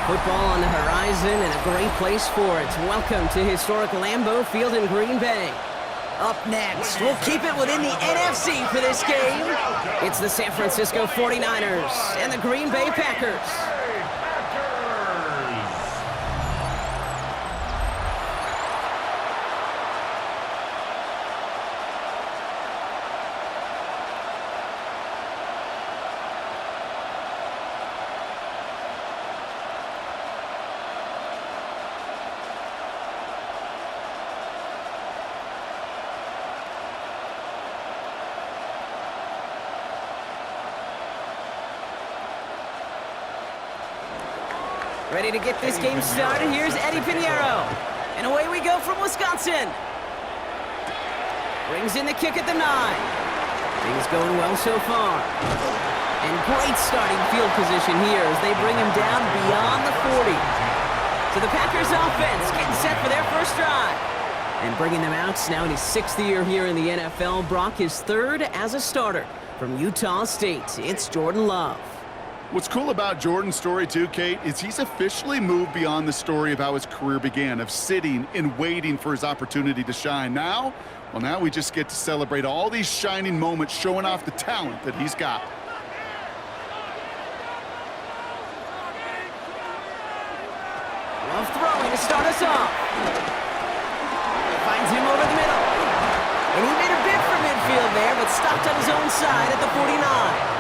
Football on the horizon and a great place for it. Welcome to historic Lambeau Field in Green Bay. Up next, we'll keep it within the NFC for this game. It's the San Francisco 49ers and the Green Bay Packers. Ready to get this game started. Here's Eddie Pinheiro. And away we go from Wisconsin. Brings in the kick at the 9. Things going well so far. And great starting field position here as they bring him down beyond the 40. So the Packers offense getting set for their first drive. And bringing them out now in his 6th year here in the NFL. Brock, his 3rd as a starter from Utah State. It's Jordan Love. What's cool about Jordan's story, too, Kate, is he's officially moved beyond the story of how his career began, of sitting and waiting for his opportunity to shine. Now we just get to celebrate all these shining moments, showing off the talent that he's got. Love throwing to start us off. Finds him over the middle. And he made a bid for midfield there, but stopped on his own side at the 49.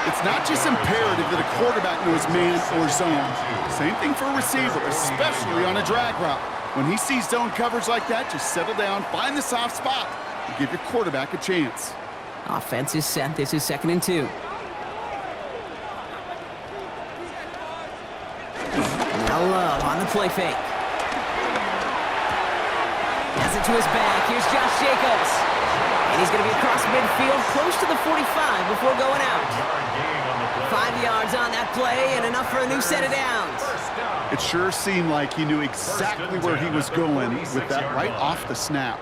It's not just imperative that a quarterback knows man or zone. Same thing for a receiver, especially on a drag route. When he sees zone coverage like that, just settle down, find the soft spot, and give your quarterback a chance. Offense is set. This is 2nd and 2. Now Love on the play fake. Has it to his back. Here's Josh Jacobs. And he's going to be across midfield, close to the 45 before going out. 5 yards on that play and enough for a new set of downs. It sure seemed like he knew exactly where he was going with that right off the snap.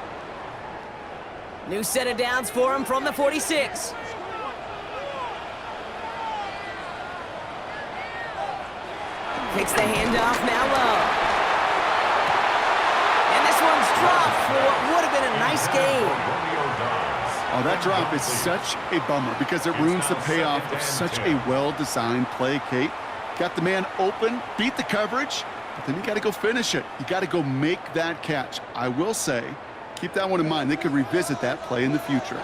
New set of downs for him from the 46. Takes the handoff, now low. And this one's dropped for what would have been a nice game. Oh, that drop is such a bummer because it ruins the payoff of such a well-designed play, Kate. Got the man open, beat the coverage, but then you got to go finish it. You got to go make that catch. I will say, keep that one in mind. They could revisit that play in the future.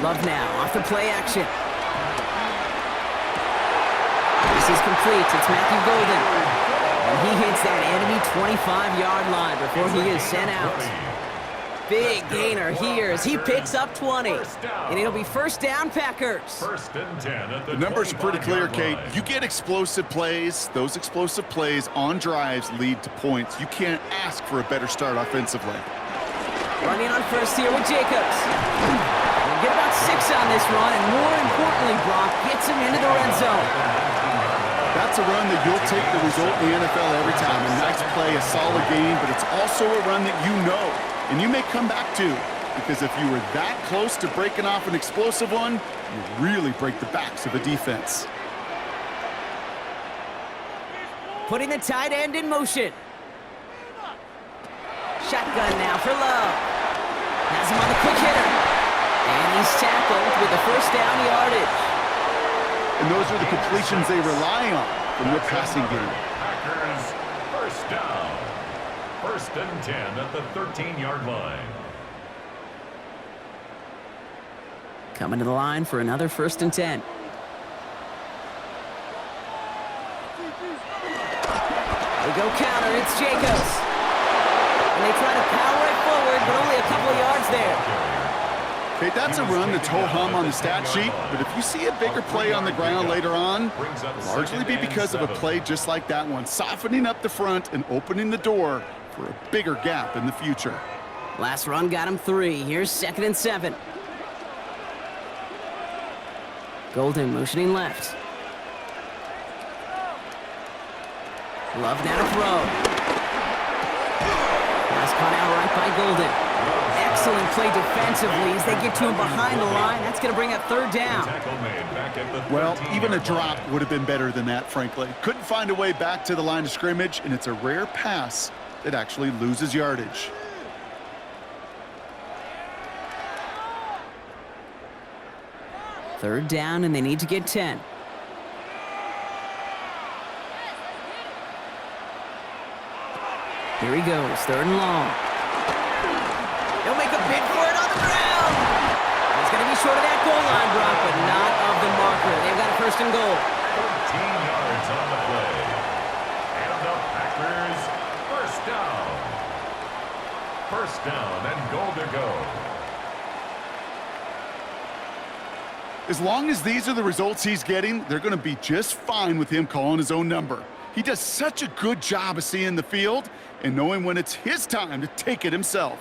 Love now, off the play action. This is complete. It's Matthew Golden. And he hits that enemy 25-yard line before he is sent out. Big gainer here as he picks up 20. And it'll be first down, Packers. First and 10 at the The numbers are pretty clear, Kate. You get explosive plays. Those explosive plays on drives lead to points. You can't ask for a better start offensively. Running on first here with Jacobs. We'll get about 6 on this run, and more importantly, Brock gets him into the red zone. That's a run that you'll take the result in the NFL every time. A nice play, a solid game, but it's also a run that you know, and you may come back to, because if you were that close to breaking off an explosive one, you really break the backs of a defense. Putting the tight end in motion. Shotgun now for Love. Has him on the quick hitter. And he's tackled with the first down yardage. And those are the completions they rely on from their passing game. Packers, first down. First and 10 at the 13-yard line. Coming to the line for another first and 10. They go counter, it's Jacobs. And they try to power it forward, but only a couple of yards there. Okay, that's a run that's ho-hum on the stat sheet, but if you see a bigger play on the ground later on, it'll largely be because of a play just like that one, softening up the front and opening the door for a bigger gap in the future. Last run got him 3. Here's 2nd and 7. Golden motioning left. Love now to throw. Pass caught out right by Golden. excellent play defensively as they get to him behind the line. That's going to bring up third down. Tackle made back at the Well, even a 13-yard drop line. would have been better than that, frankly. Couldn't find a way back to the line of scrimmage, and it's a rare pass that actually loses yardage. Third down, and they need to get 10. Here he goes, third and long. He'll make a bid for it on the ground. He's going to be short of that goal line, Brock, but not of the marker. They've got a first and goal. 13 yards on the play. And the Packers, first down. First down and goal to go. As long as these are the results he's getting, they're going to be just fine with him calling his own number. He does such a good job of seeing the field and knowing when it's his time to take it himself.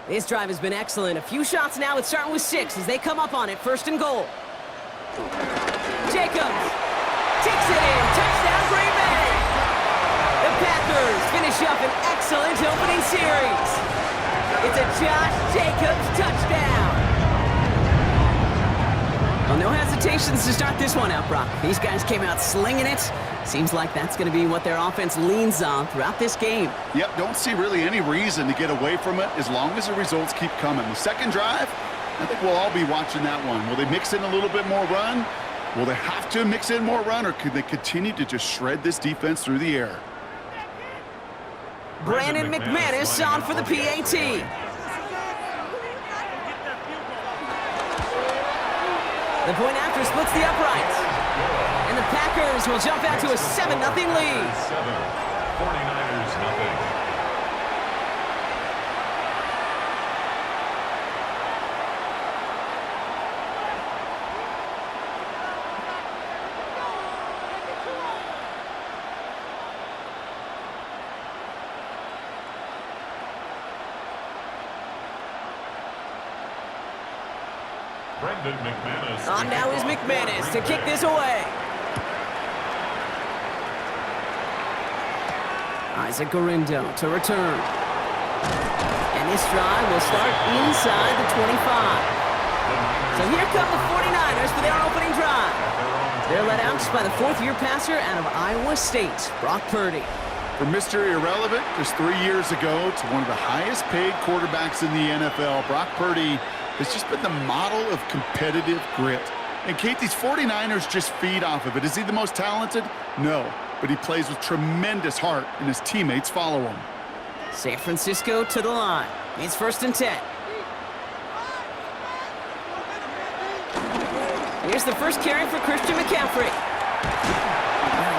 This drive has been excellent. A few shots now. It's starting with 6 as they come up on it. First and goal. Jacobs takes it in. Touchdown, Green Bay. The Packers finish up an excellent opening series. It's a Josh Jacobs touchdown. Well, no hesitations to start this one out, Brock. These guys came out slinging it. Seems like that's going to be what their offense leans on throughout this game. Yep, don't see really any reason to get away from it as long as the results keep coming. The second drive, I think we'll all be watching that one. Will they mix in a little bit more run? Will they have to mix in more run, or could they continue to just shred this defense through the air? Brandon McManus on for the PAT. The point after splits the uprights. And the Packers will jump out to a 7-0 lead. 49ers nothing. Brendan McManus. On now is McManus to kick this away. Isaac Gorindo to return. And this drive will start inside the 25. So here come the 49ers for their opening drive. They're led out by the fourth-year passer out of Iowa State, Brock Purdy. From Mr. Irrelevant just 3 years ago to one of the highest-paid quarterbacks in the NFL, Brock Purdy has just been the model of competitive grit. And Kate, these 49ers just feed off of it. Is he the most talented? No, but he plays with tremendous heart, and his teammates follow him. San Francisco to the line. It's first and 10. Here's the first carry for Christian McCaffrey.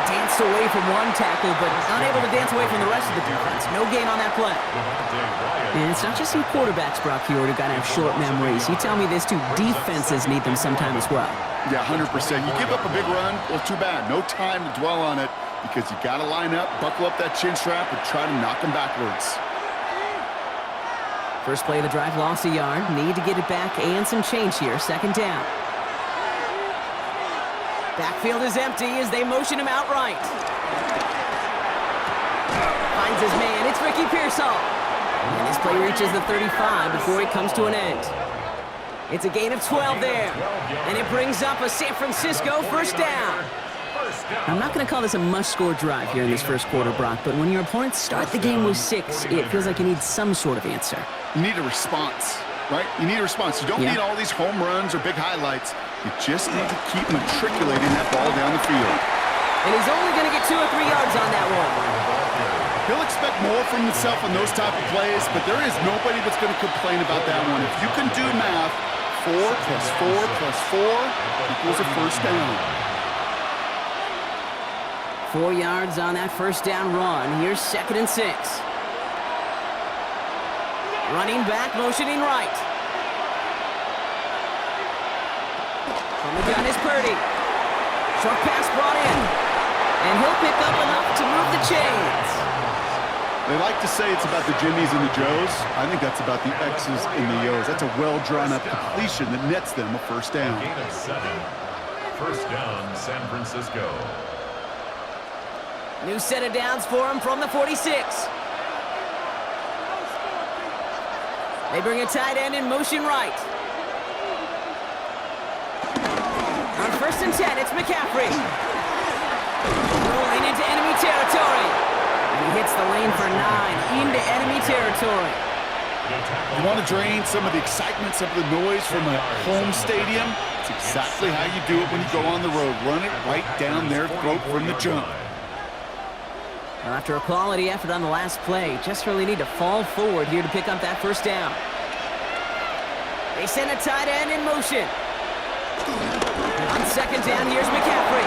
Danced away from one tackle, but unable to dance away from the rest of the defense. No gain on that play. And it's not just some quarterbacks, Brock, here who got to have short memories. You tell me this too, defenses need them sometime as well. Yeah, 100%. You give up a big run, well, too bad. No time to dwell on it because you got to line up, buckle up that chin strap, and try to knock them backwards. First play of the drive, lost a yard. Need to get it back and some change here. Second down. Backfield is empty as they motion him outright. Finds his man. It's Ricky Pearsall. And this play reaches the 35 before it comes to an end. It's a gain of 12 there. And it brings up a San Francisco first down. I'm not going to call this a must-score drive here in this first quarter, Brock, but when your opponents start the game with 6, it feels like you need some sort of answer. You need a response, right? You need a response. You don't need all these home runs or big highlights. You just need to keep matriculating that ball down the field. And he's only going to get 2 or 3 yards on that one. He'll expect more from himself on those type of plays, but there is nobody that's going to complain about that one. If you can do math, 4 plus 4 plus 4 equals a first down. 4 yards on that first down run. Here's second and 6. Running back, motioning right. From the gun is Purdy. Short pass brought in. And he'll pick up enough to move the chains. They like to say it's about the Jimmies and the Joes. I think that's about the X's and the O's. That's a well-drawn-up completion that nets them a first down. Gain of 7. First down, San Francisco. New set of downs for him from the 46. They bring a tight end in motion right. On 1st and 10, it's McCaffrey. Rolling into enemy territory. And he hits the lane for 9 into enemy territory. You want to drain some of the excitement, some of the noise from a home stadium? It's exactly how you do it when you go on the road. Run it right down their throat from the jump. Well, after a quality effort on the last play, just really need to fall forward here to pick up that 1st down. They send a tight end in motion. On 2nd down, here's McCaffrey.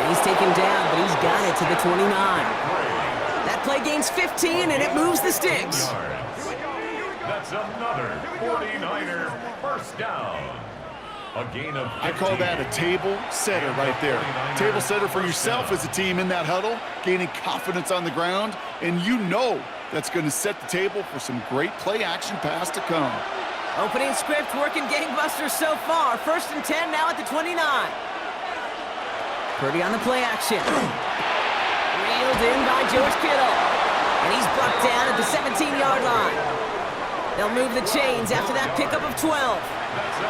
And he's taken down, but he's got it to the 29. That play gains 15, and it moves the sticks. That's another 49er 1st down. A gain of 15. I call that a table setter right there. Table setter for yourself as a team in that huddle, gaining confidence on the ground, and you know that's going to set the table for some great play action pass to come. Opening script working gangbusters so far. 1st and 10 now at the 29. Purdy on the play action. Reeled in by George Kittle. And he's brought down at the 17-yard line. They'll move the chains after that pickup of 12.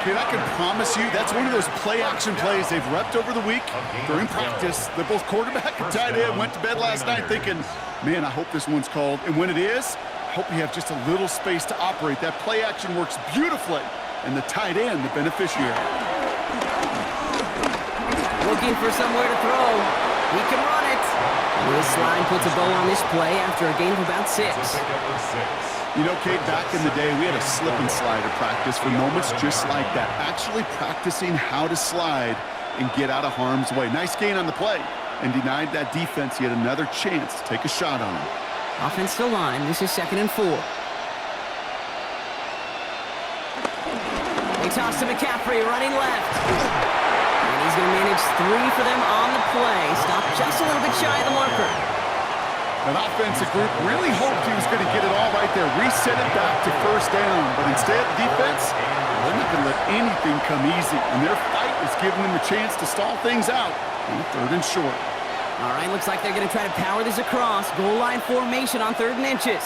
Okay, I can promise you that's one of those play-action plays they've repped over the week during practice. They're both quarterback and tight end went to bed last night thinking, man, I hope this one's called. And when it is, I hope you have just a little space to operate. That play-action works beautifully, and the tight end, the beneficiary. Looking for somewhere to throw. He can run it. This line puts a bow on this play after a gain of about 6. You know, Kate, back in the day, we had a slip and slide at practice for moments just like that. Actually practicing how to slide and get out of harm's way. Nice gain on the play and denied that defense yet another chance to take a shot on him. Offensive line, this is 2nd and 4. They toss to McCaffrey, running left. And he's going to manage 3 for them on the play. Stopped just a little bit shy of the marker. An offensive group really hoped he was going to get it all right there, reset it back to 1st down. But instead, defense, they're not going to let anything come easy. And their fight is giving them a chance to stall things out on 3rd and short. All right, looks like they're going to try to power this across. Goal line formation on 3rd and inches.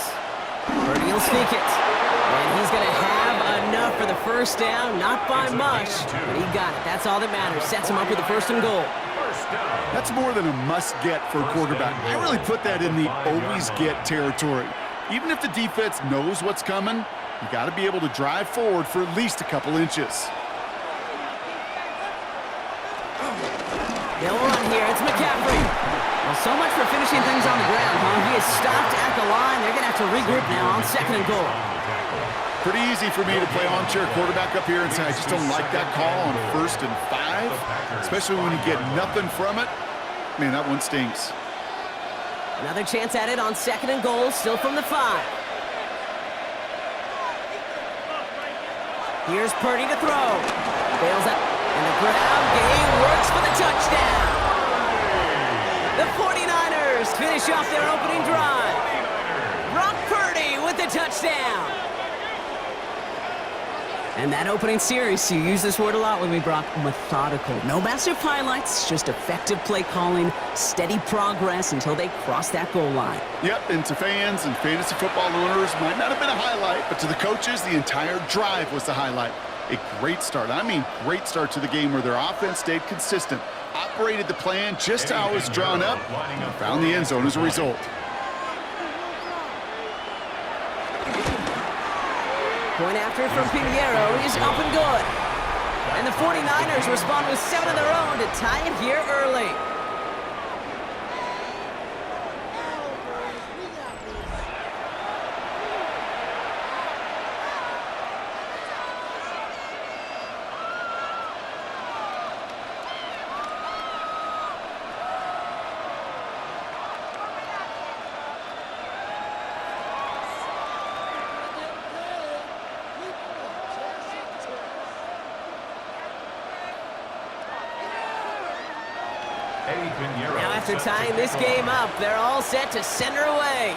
Purdy will sneak it. And he's going to have enough for the 1st down. Not by much, but he got it. That's all that matters. Sets him up with a 1st and goal. That's more than a must-get for a quarterback. I really put that in the always-get territory. Even if the defense knows what's coming, you got to be able to drive forward for at least a couple inches. They'll run here. It's McCaffrey. Well, so much for finishing things on the ground, huh? He is stopped at the line. They're going to have to regroup now on 2nd and goal. Pretty easy for me to play armchair quarterback up here and say I just don't like that call on 1st and 5, especially when you get nothing from it. Man, that one stinks. Another chance at it on 2nd and goal, still from the 5. Here's Purdy to throw. Bails up, and the ground game works for the touchdown. The 49ers finish off their opening drive. Brock Purdy with the touchdown. And that opening series, you use this word a lot with me, Brock, methodical. No massive highlights, just effective play calling, steady progress until they cross that goal line. Yep, and to fans and fantasy football owners, might not have been a highlight, but to the coaches, the entire drive was the highlight. A great start. I mean, great start to the game where their offense stayed consistent, operated the plan just how it was drawn up, and found the end zone as a result. Point after from Pinheiro is up and good. And the 49ers respond with 7 of their own to tie it here early. Now after tying this game up, they're all set to center away.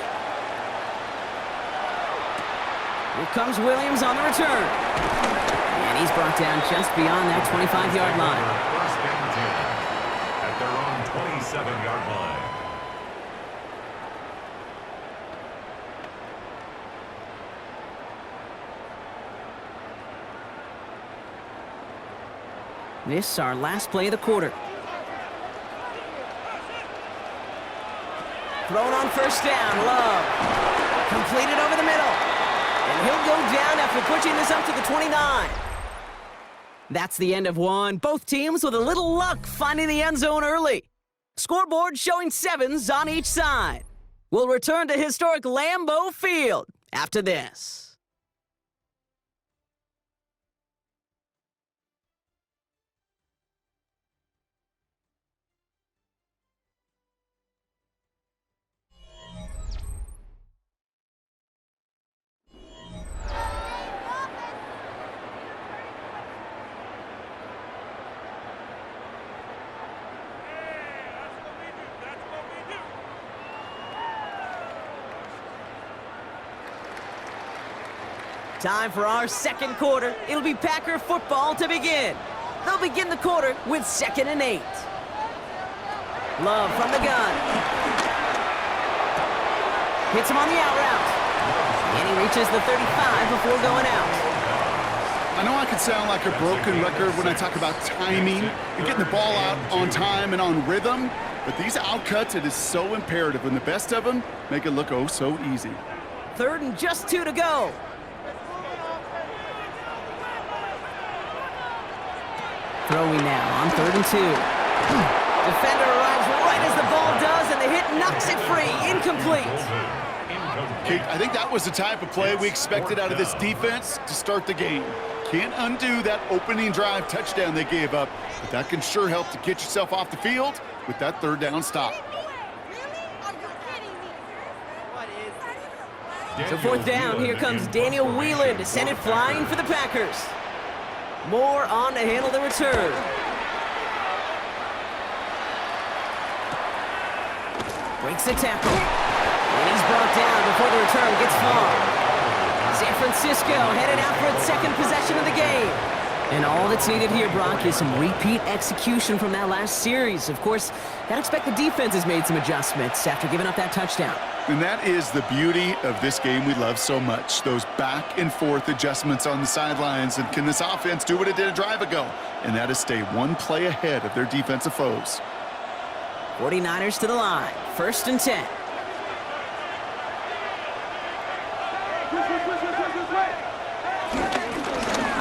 Here comes Williams on the return. And he's brought down just beyond that 25-yard line. First and 10 at their own 27-yard line. This our last play of the quarter. Thrown on first down, Love. Completed over the middle. And he'll go down after pushing this up to the 29. That's the end of one. Both teams with a little luck finding the end zone early. Scoreboard showing 7s on each side. We'll return to historic Lambeau Field after this. Time for our second quarter. It'll be Packer football to begin. They'll begin the quarter with 2nd and 8. Love from the gun. Hits him on the out route. And he reaches the 35 before going out. I know I can sound like a broken record when I talk about timing and getting the ball out on time and on rhythm, but these outcuts, it is so imperative, and the best of them make it look oh so easy. 3rd and just 2 to go. Throwing now on 3rd and 2. Defender arrives right as the ball does, and the hit knocks it free. Incomplete. Kate, I think that was the type of play we expected out of this defense to start the game. Can't undo that opening drive touchdown they gave up, but that can sure help to get yourself off the field with that 3rd down stop. So 4th down, here comes Daniel Whelan to send it flying for the Packers. Moore on to handle the return. Breaks the tackle. And he's brought down before the return gets far. San Francisco headed out for its 2nd possession of the game. And all that's needed here, Brock, is some repeat execution from that last series. Of course, gotta expect the defense has made some adjustments after giving up that touchdown. And that is the beauty of this game we love so much, those back and forth adjustments on the sidelines. And can this offense do what it did a drive ago? And that is stay one play ahead of their defensive foes. 49ers to the line, 1st and 10.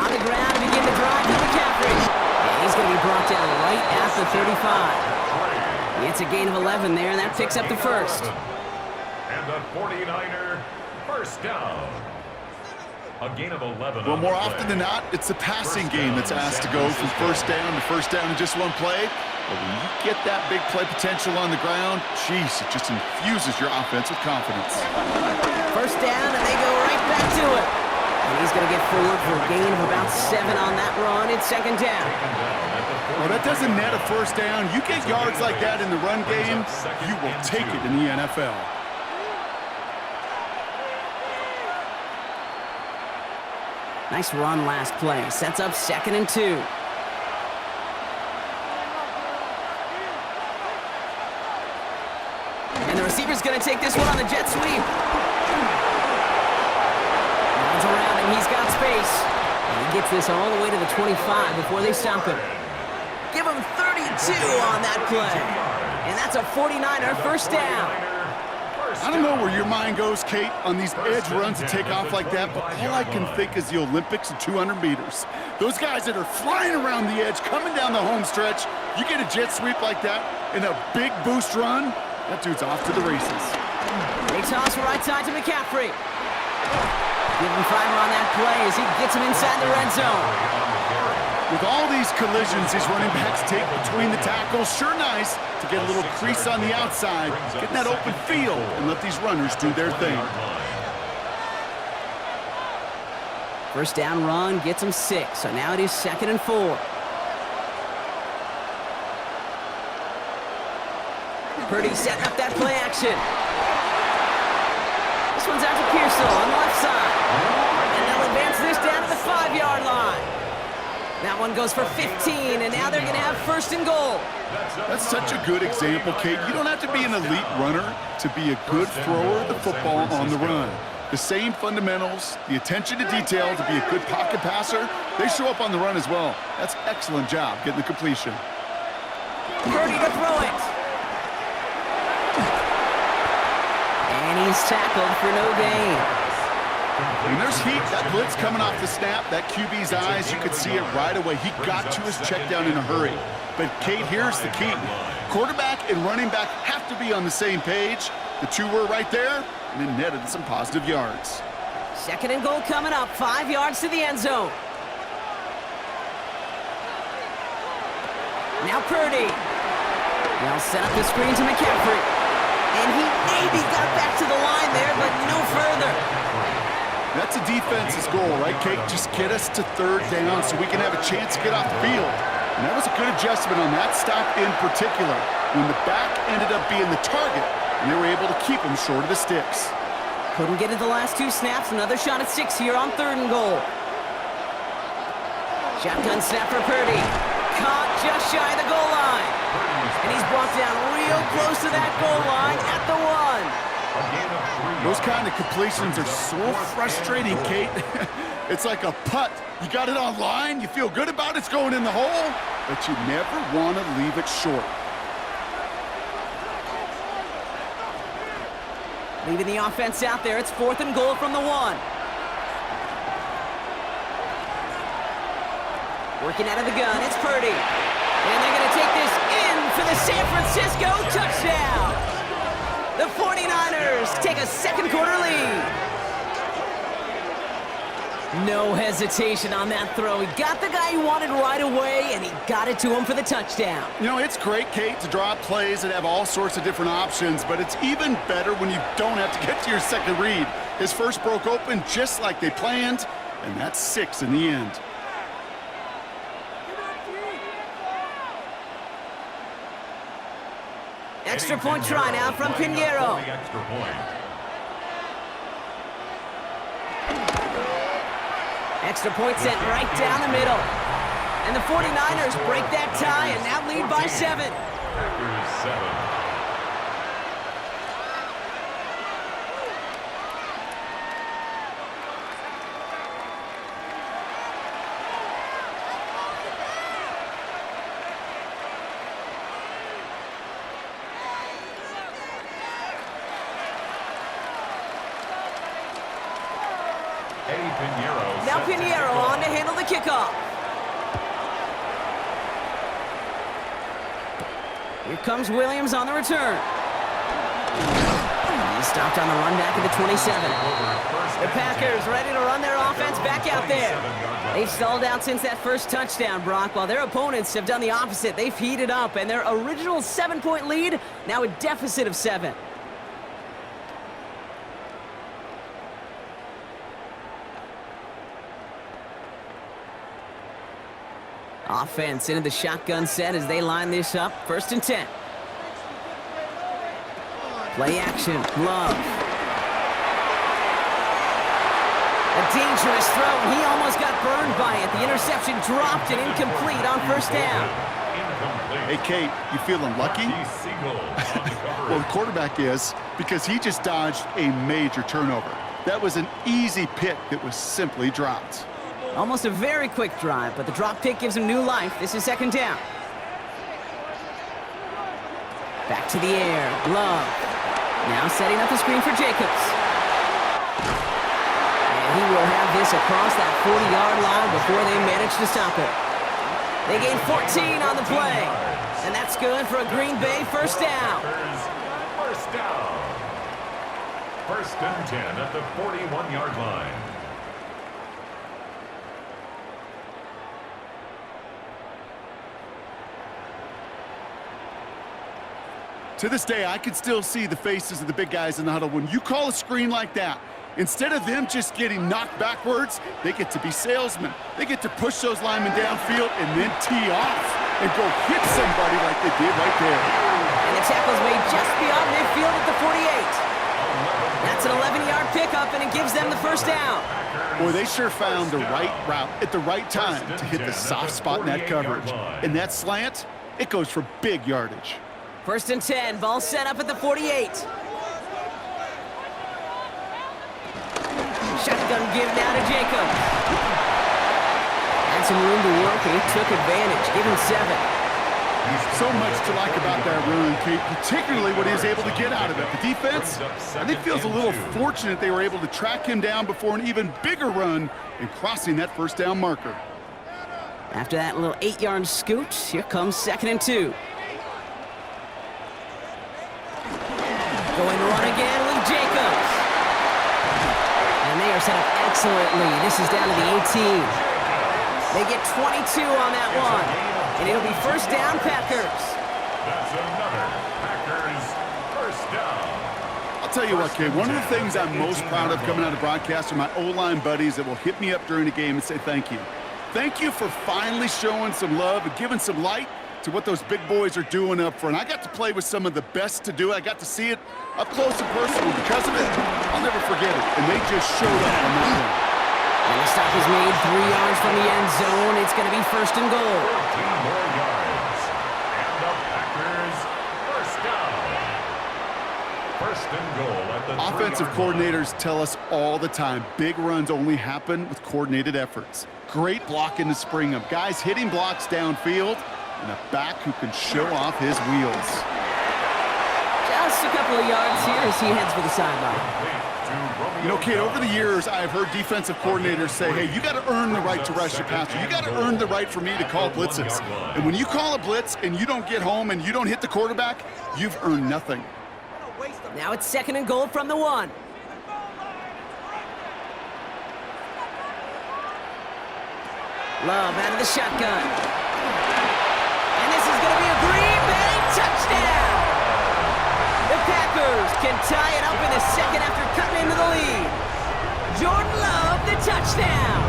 On the ground, begin the drive to McCaffrey. And he's going to be brought down right at the 35. It's a gain of 11 there, and that picks up the 1st. And the 49er first down. A gain of 11. Well, more often than not, it's the passing game that's asked to go from first down in just one play. But when you get that big play potential on the ground, geez, it just infuses your offense with confidence. 1st down, and they go right back to it. And he's going to get forward for a gain of about 7 on that run. It's 2nd down. Well, that doesn't net a 1st down. You get yards like that in the run game, you will take it in the NFL. Nice run last play. Sets up 2nd and 2. And the receiver's going to take this one on the jet sweep. Runs around him. He's got space. And he gets this all the way to the 25 before they stop him. Give him 32 on that play. And that's a 49er 1st down. I don't know where your mind goes, Kate, on these edge runs that take off like that, but all I can think is the Olympics and 200 meters. Those guys that are flying around the edge, coming down the home stretch, you get a jet sweep like that in a big boost run, that dude's off to the races. They toss right side to McCaffrey. Give him 5 on that play as he gets him inside the red zone. With all these collisions these running backs take between the tackles, sure nice to get a little crease on the outside, get in that open field, and let these runners do their thing. 1st down run gets him 6, so now it is 2nd and 4. Purdy setting up that play action. This one's out to Pearsall on the left side. And they'll advance this down to the 5-yard line. That one goes for 15, and now they're going to have 1st and goal. That's such a good example, Kate. You don't have to be an elite runner to be a good thrower of the football on the run. The same fundamentals, the attention to detail to be a good pocket passer, they show up on the run as well. That's excellent job getting the completion. Purdy to throw it. And he's tackled for no gain. When there's heat, that blitz coming off the snap, that QB's eyes, you could see it right away. He got to his check down in a hurry. But, Kate, here's the key. Quarterback and running back have to be on the same page. The two were right there, and it netted some positive yards. 2nd and goal coming up, 5 yards to the end zone. Now Purdy. They'll set up the screen to McCaffrey. And he maybe got back to the line there, but no further. That's a defense's goal, right, Kate? Just get us to 3rd down so we can have a chance to get off the field. And that was a good adjustment on that stop in particular, when the back ended up being the target, and they were able to keep him short of the sticks. Couldn't get it the last 2 snaps. Another shot at 6 here on 3rd and goal. Shotgun snap for Purdy. Caught just shy of the goal line. And he's brought down real close to that goal line at the 1. Those kind of completions are so frustrating, Kate. It's like a putt. You got it on line, you feel good about it's going in the hole, but you never want to leave it short. Leaving the offense out there. It's 4th and goal from the 1. Working out of the gun, it's Purdy. And they're going to take this in for the San Francisco touchdown. The 49ers take a 2nd quarter lead. No hesitation on that throw. He got the guy he wanted right away, and he got it to him for the touchdown. You know, it's great, Kate, to draw up plays that have all sorts of different options, but it's even better when you don't have to get to your second read. His first broke open just like they planned, and that's 6 in the end. Extra point try now from Pinheiro. Extra point sent right down the middle. And the 49ers break that tie and now lead by 7. Packers 7. Now Pinheiro on to handle the kickoff. Here comes Williams on the return. He's stopped on the run back at the 27. The Packers ready to run their offense back out there. They've stalled out since that first touchdown, Brock, while their opponents have done the opposite. They've heated up, and their original 7-point lead, now a deficit of 7. Offense into the shotgun set as they line this up. 1st and 10. Play action. Love. A dangerous throw, and he almost got burned by it. The interception dropped and incomplete on 1st down. Hey, Kate, you feeling lucky? Well, the quarterback is, because he just dodged a major turnover. That was an easy pick that was simply dropped. Almost a very quick drive, but the drop pick gives him new life. This is 2nd down. Back to the air. Love. Now setting up the screen for Jacobs. And he will have this across that 40-yard line before they manage to stop it. They gain 14 on the play. And that's good for a Green Bay 1st down. First down. 1st and 10 at the 41-yard line. To this day, I can still see the faces of the big guys in the huddle. When you call a screen like that, instead of them just getting knocked backwards, they get to be salesmen. They get to push those linemen downfield and then tee off and go hit somebody like they did right there. And the tackle's made just beyond midfield at the 48. That's an 11-yard pickup, and it gives them the 1st down. Boy, they sure found the right route at the right time to hit the soft spot in that coverage. And that slant, it goes for big yardage. 1st and 10, ball set up at the 48. Shotgun give now to Jacobs. Had some room to work, and he took advantage. Give him 7. So much to like about that run, Kate, particularly what he was able to get out of it. The defense, I think, feels a little fortunate they were able to track him down before an even bigger run and crossing that first down marker. After that little 8-yard scoot, here comes 2nd and 2. Going to run again with Jacobs. And they are set up excellently. This is down to the 18. They get 22 on that one. And it'll be first down, Packers. That's another Packers first down. I'll tell you what, Kate, one of the things I'm most proud of coming out of broadcast are my O-line buddies that will hit me up during the game and say thank you. Thank you for finally showing some love and giving some light to what those big boys are doing up front. I got to play with some of the best to do it. I got to see it up close and personal. Because of it, I'll never forget it. And they just showed up on that one. And the stop is made 3 yards from the end zone. It's going to be first and goal. 14 more yards. And the Packers first down. First and goal at the Offensive coordinators tell us all the time, big runs only happen with coordinated efforts. Great blocking to spring them. Guys hitting blocks downfield, and a back who can show off his wheels. Just a couple of yards here as he heads for the sideline. You know, Kate, over the years, I've heard defensive coordinators say, hey, you got to earn the right to rush your passer. You got to earn the right for me to call blitzes. And when you call a blitz and you don't get home and you don't hit the quarterback, you've earned nothing. Now it's 2nd and goal from the 1. Love out of the shotgun. And this is going to be a Green Bay touchdown. The Packers can tie it up in the 2nd after cutting into the lead. Jordan Love, the touchdown.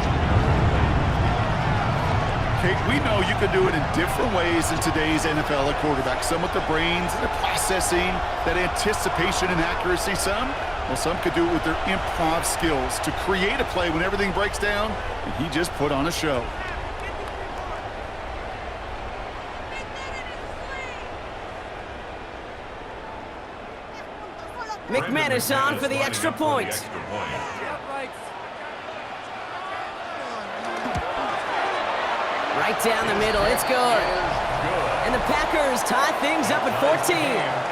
Kate, we know you can do it in different ways in today's NFL at quarterback. Some with their brains, their processing, that anticipation and accuracy. Some could do it with their improv skills to create a play when everything breaks down, and he just put on a show. McManus on for the extra point. Right down the middle, it's good. And the Packers tie things up at 14.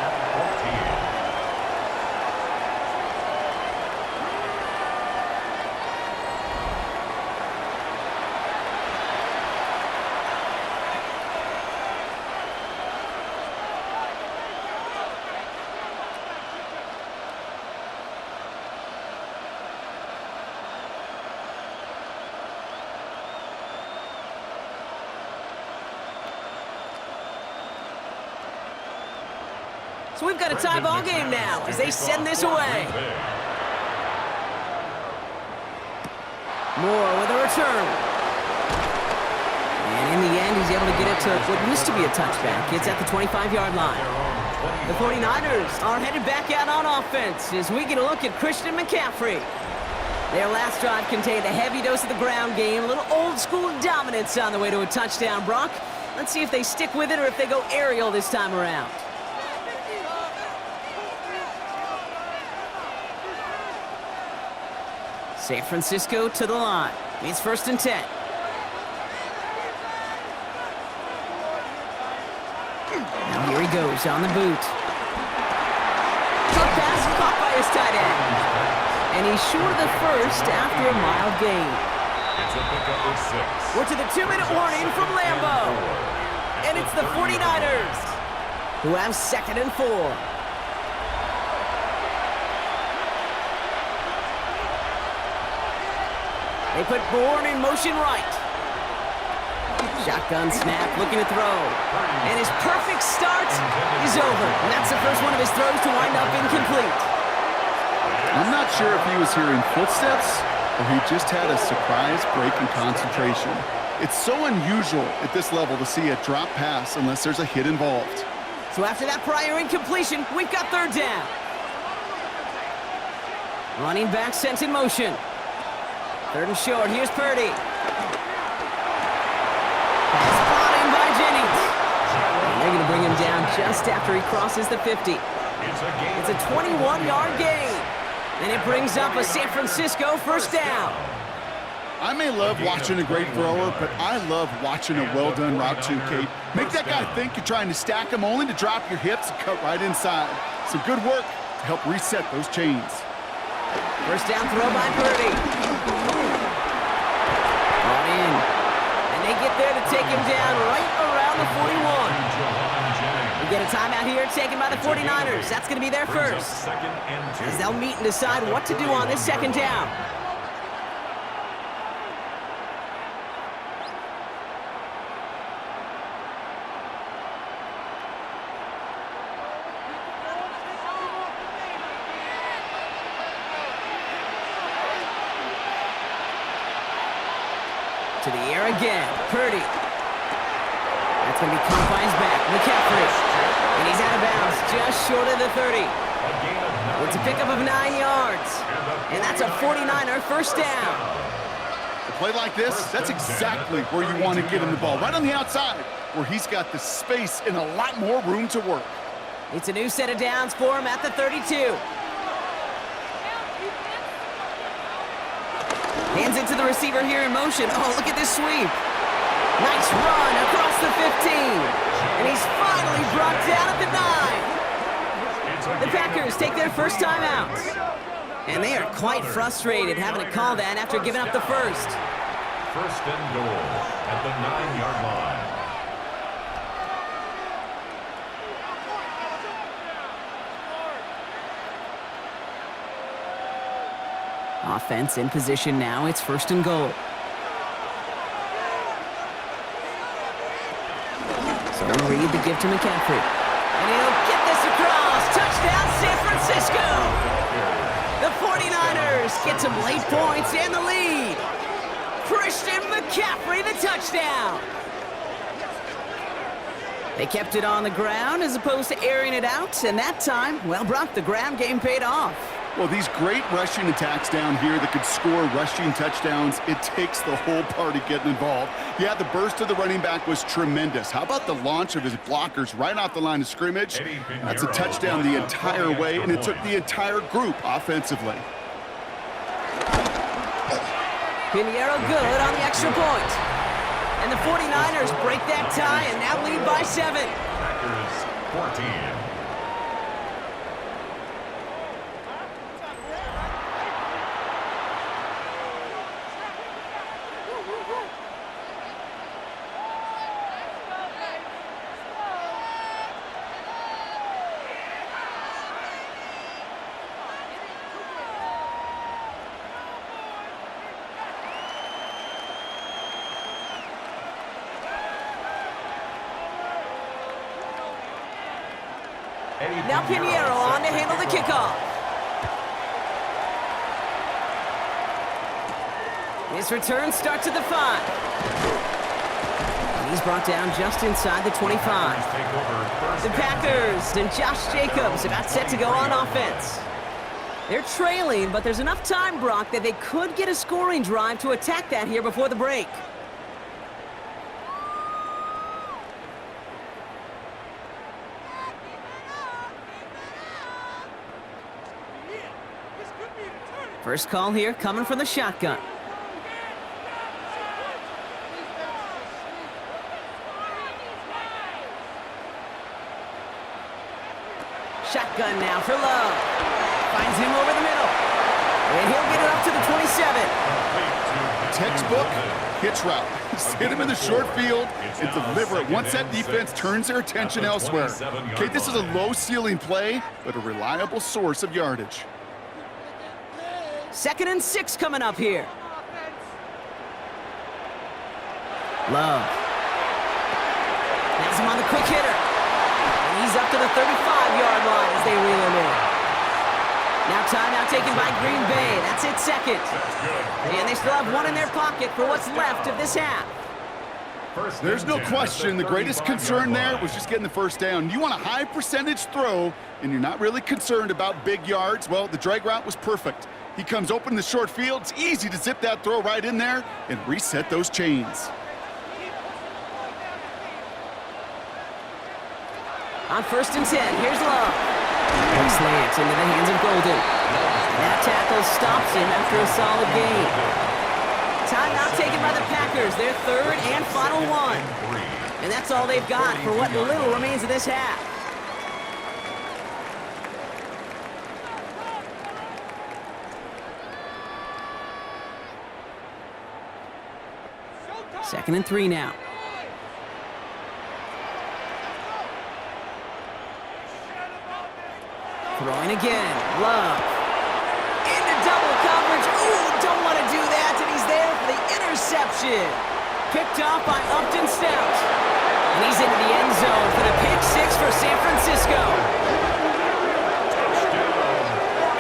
So we've got a tie ball game now as they send this away. Moore with a return. And in the end, he's able to get it to what used to be a touchback. It's at the 25-yard line. The 49ers are headed back out on offense as we get a look at Christian McCaffrey. Their last drive contained a heavy dose of the ground game, a little old-school dominance on the way to a touchdown, Brock. Let's see if they stick with it or if they go aerial this time around. San Francisco to the line. It's 1st and 10. Now here he goes on the boot. Tough pass caught by his tight end. And he's short of the first after a mild gain. It's a pickup of 6. We're to the 2-minute warning from Lambeau. And it's the 49ers who have 2nd and 4. They put Bourne in motion right. Shotgun snap, looking to throw. And his perfect start is over. And that's the first one of his throws to wind up incomplete. I'm not sure if he was hearing footsteps or he just had a surprise break in concentration. It's so unusual at this level to see a drop pass unless there's a hit involved. So after that prior incompletion, we've got 3rd down. Running back sent in motion. 3rd and short, here's Purdy. Pass brought in by Jennings. And they're going to bring him down just after he crosses the 50. It's a 21-yard gain. And it brings up a San Francisco first down. I may love watching a great thrower, but I love watching a well-done route too, Kate. Make that guy think you're trying to stack him only to drop your hips and cut right inside. Some good work to help reset those chains. First down throw by Purdy. Brought in. And they get there to take him down right around the 41. We get a timeout here taken by the 49ers. That's going to be their first. As they'll meet and decide what to do on this second down. To the air again, Purdy. That's going to be caught by his back, McCaffrey. And he's out of bounds, just short of the 30. It's a pickup of 9 yards. And that's a 49er first down. A play like this, that's exactly where you want to get him the ball. Right on the outside, where he's got the space and a lot more room to work. It's a new set of downs for him at the 32. Hands it to the receiver here in motion. Oh, look at this sweep. Nice run across the 15. And he's finally brought down at the 9. The Packers take their first time out. And they are quite frustrated having to call that after giving up the first. First and goal at the 9-yard line. Offense in position now. It's first and goal. So Reed to give to McCaffrey. And he'll get this across. Touchdown, San Francisco! The 49ers get some late points and the lead. Christian McCaffrey, the touchdown. They kept it on the ground as opposed to airing it out. And that time, well, Brock, the ground game paid off. Well, these great rushing attacks down here that could score rushing touchdowns, it takes the whole party getting involved. Yeah, the burst of the running back was tremendous. How about the launch of his blockers right off the line of scrimmage? That's a touchdown the entire way, and it took the entire group offensively. Pinheiro good on the extra point. And the 49ers break that tie and now lead by 7. Packers 14. Now Pinheiro on to handle the kickoff. His return starts at the 5. And he's brought down just inside the 25. The Packers and Josh Jacobs about set to go on offense. They're trailing, but there's enough time, Brock, that they could get a scoring drive to attack that here before the break. First call here coming from the shotgun. Shotgun now for Love. Finds him over the middle. And he'll get it up to the 27. Textbook hitch route. Just hit him in the short field and deliver it once that defense turns their attention elsewhere. Okay, this is a low ceiling play, but a reliable source of yardage. 2nd and 6 coming up here. Love. Has him on the quick hitter. And he's up to the 35-yard line as they reel him in. Now timeout taken by Green Bay. That's it, 2nd. And they still have one in their pocket for what's left of this half. There's no question the greatest concern there was just getting the first down. You want a high percentage throw, and you're not really concerned about big yards. Well, the drag route was perfect. He comes open in the short field. It's easy to zip that throw right in there and reset those chains. On 1st and 10, here's Love. And slants into the hands of Golden. And that tackle stops him after a solid gain. Timeout taken by the Packers, their third and final one. And that's all they've got for what little remains of this half. Second and 3 now. Throwing again. Love. Into double coverage. Ooh, don't want to do that, and he's there for the interception. Picked off by Upton Stout. And he's into the end zone for the pick six for San Francisco.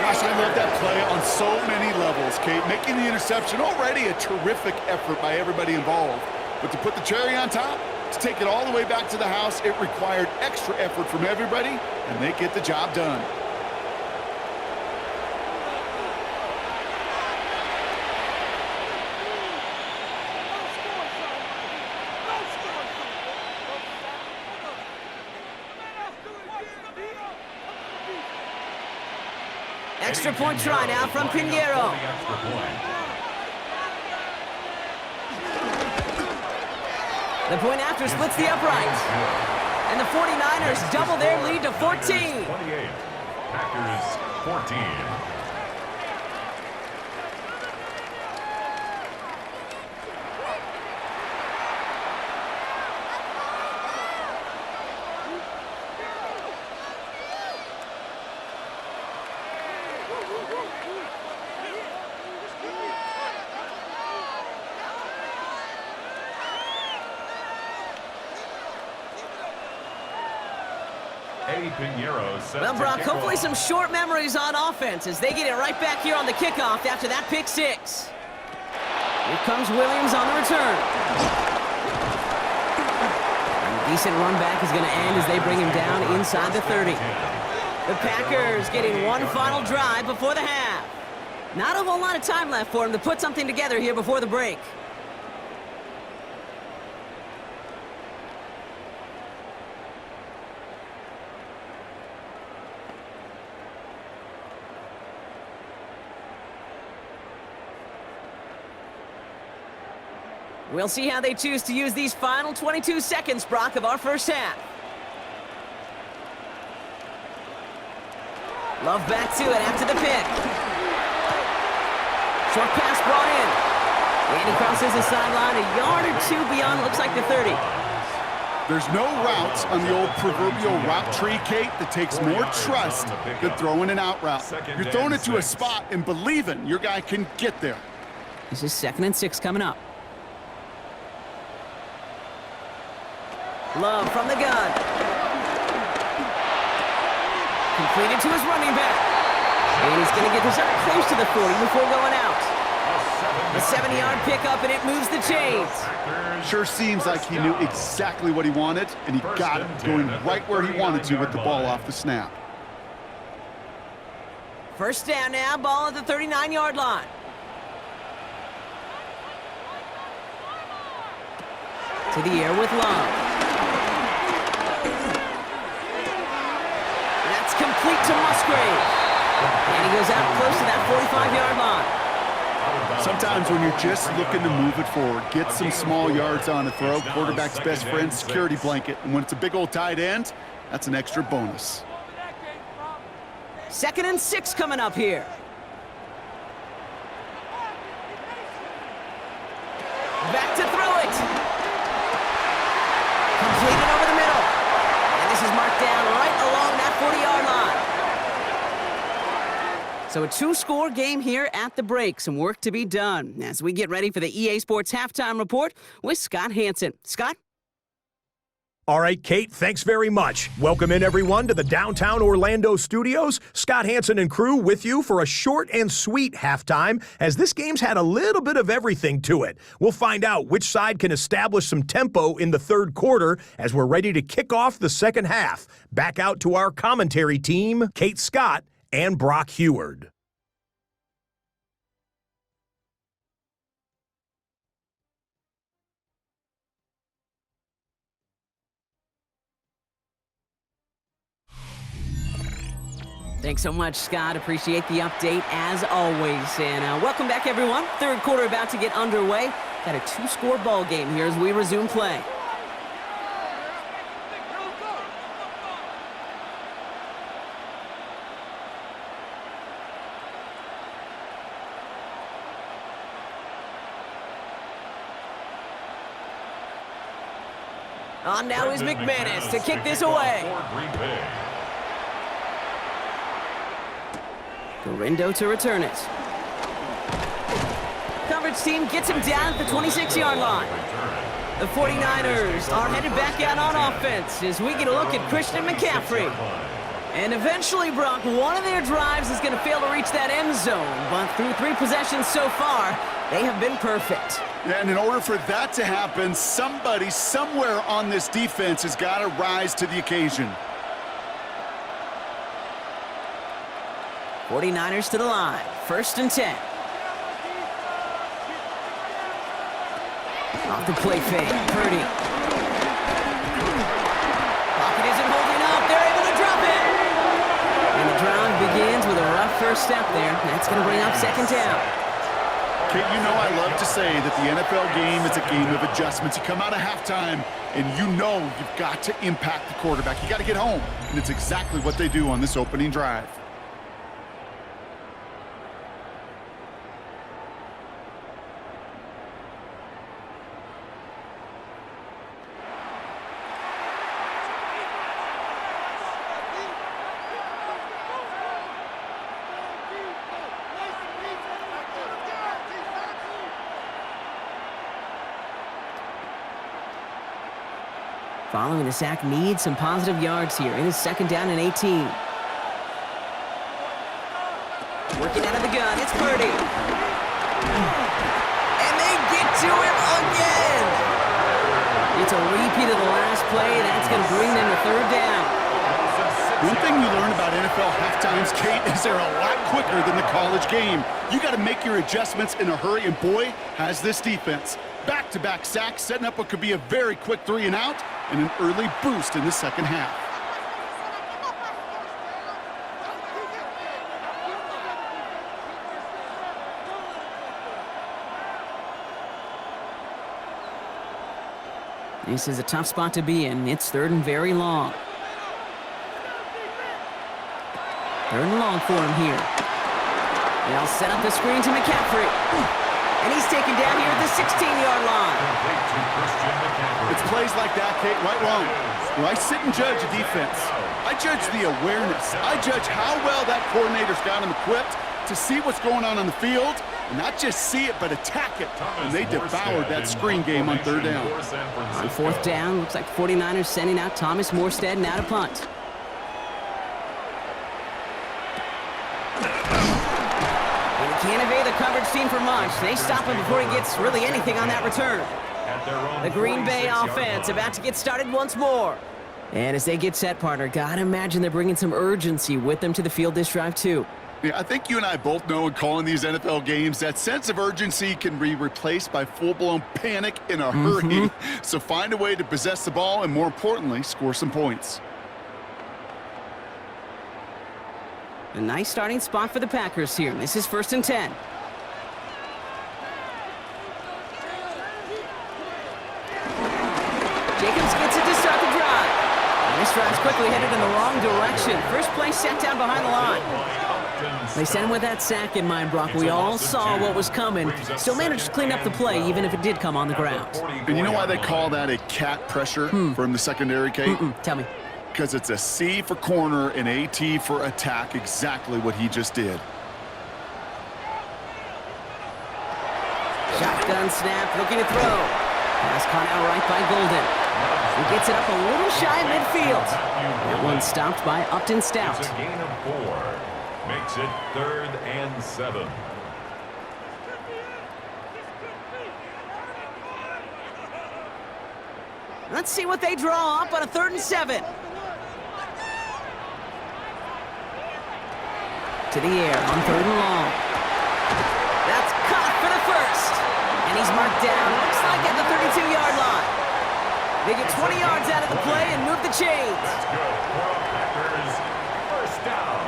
Gosh, I love that play on so many levels, Kate. Making the interception, already a terrific effort by everybody involved. But to put the cherry on top, to take it all the way back to the house, it required extra effort from everybody, and they get the job done. Extra point try now from Pinheiro. The point after splits the upright. And the 49ers double their lead to 14. 28, Packers 14. Well, Brock, hopefully some short memories on offense as they get it right back here on the kickoff after that pick six. Here comes Williams on the return. And a decent run back is going to end as they bring him down inside the 30. The Packers getting one final drive before the half. Not a whole lot of time left for him to put something together here before the break. We'll see how they choose to use these final 22 seconds, Brock, of our first half. Love back to it after the pick. Short pass brought in. And he crosses the sideline a yard or two beyond, looks like the 30. There's no routes on the old proverbial route tree, Kate, that takes more trust than throwing an out route. You're throwing it to a spot and believing your guy can get there. This is 2nd and 6 coming up. Love from the gun. Completed to his running back. And he's going to get this up close to the 40 before going out. A 70-yard pickup, and it moves the chains. Sure seems like he knew exactly what he wanted, and he got it going right where he wanted to with the ball off the snap. First down now, ball at the 39-yard line. To the air with Love. That's complete to Musgrave. And he goes out close to that 45-yard line. Sometimes when you're just looking to move it forward, get some small yards on a throw, quarterback's best friend, security blanket. And when it's a big old tight end, that's an extra bonus. 2nd and 6 coming up here. Back to throw it. Completed over the middle. And this is marked down right along that 40-yard line. So a two-score game here at the break. Some work to be done as we get ready for the EA Sports Halftime Report with Scott Hansen. Scott? All right, Kate, thanks very much. Welcome in, everyone, to the downtown Orlando studios. Scott Hansen and crew with you for a short and sweet halftime, as this game's had a little bit of everything to it. We'll find out which side can establish some tempo in the third quarter as we're ready to kick off the second half. Back out to our commentary team, Kate Scott and Brock Heward. Thanks so much, Scott. Appreciate the update, as always. And welcome back, everyone. Third quarter about to get underway. Got a 2-score ball game here as we resume play. On now is McManus to kick this away. Garindo to return it. Coverage team gets him down at the 26-yard line. The 49ers are headed back out on offense as we get a look at Christian McCaffrey. And eventually, Brock, one of their drives is going to fail to reach that end zone. But through 3 possessions so far, they have been perfect. Yeah, and in order for that to happen, somebody somewhere on this defense has got to rise to the occasion. 49ers to the line. 1st and 10. Off the play fake. Purdy. Pocket isn't holding up. They're able to drop it. And the drive begins with a rough first step there. That's going to bring up 2nd down. Kate, you know I love to say that the NFL game is a game of adjustments. You come out of halftime, and you know you've got to impact the quarterback. You got to get home, and it's exactly what they do on this opening drive. Following the sack needs some positive yards here. It is 2nd down and 18. Working out of the gun, it's Purdy. And they get to him again. It's a repeat of the last play. That's going to bring them to 3rd down. One thing you learn about NFL halftimes, Kate, is they're a lot quicker than the college game. You got to make your adjustments in a hurry, and boy, has this defense. Back-to-back sacks, setting up what could be a very quick 3 and out, and an early boost in the second half. This is a tough spot to be in. It's 3rd and very long. 3rd and long for him here. They'll set up the screen to McCaffrey. And he's taken down here at the 16-yard line. It's plays like that, Kate, right wrong. When I sit and judge a defense, I judge the awareness. I judge how well that coordinator's got him equipped to see what's going on the field, and not just see it, but attack it. And they devoured that screen game on 3rd down. On 4th down, looks like the 49ers sending out Thomas Morstead now to punt. Can't evade the coverage team for much. They stop him before he gets really anything on that return. The Green Bay offense about to get started once more. And as they get set, partner, gotta imagine they're bringing some urgency with them to the field this drive, too. Yeah, I think you and I both know in calling these NFL games that sense of urgency can be replaced by full-blown panic in a hurry. So find a way to possess the ball and, more importantly, score some points. A nice starting spot for the Packers here. This is 1st and 10. Jacobs gets it to start the drive. And this drive's quickly headed in the wrong direction. First play set down behind the line. They sent him with that sack in mind, Brock. We all saw what was coming. Still managed to clean up the play, even if it did come on the ground. And you know why they call that a cat pressure from the secondary, Kate? Tell me. Because it's a C for corner and a T for attack, exactly what he just did. Shotgun snap, looking to throw. Pass caught out right by Golden. He gets it up a little shy of midfield. That one stopped by Upton Stout. It's a gain of 4. Makes it 3rd and 7. Let's see what they draw up on a 3rd and 7. To the air on 3rd and long. That's caught for the first. And he's marked down, looks like at the 32-yard line. They get 20 yards out of the play and move the chains. That's good for a Packers 1st down.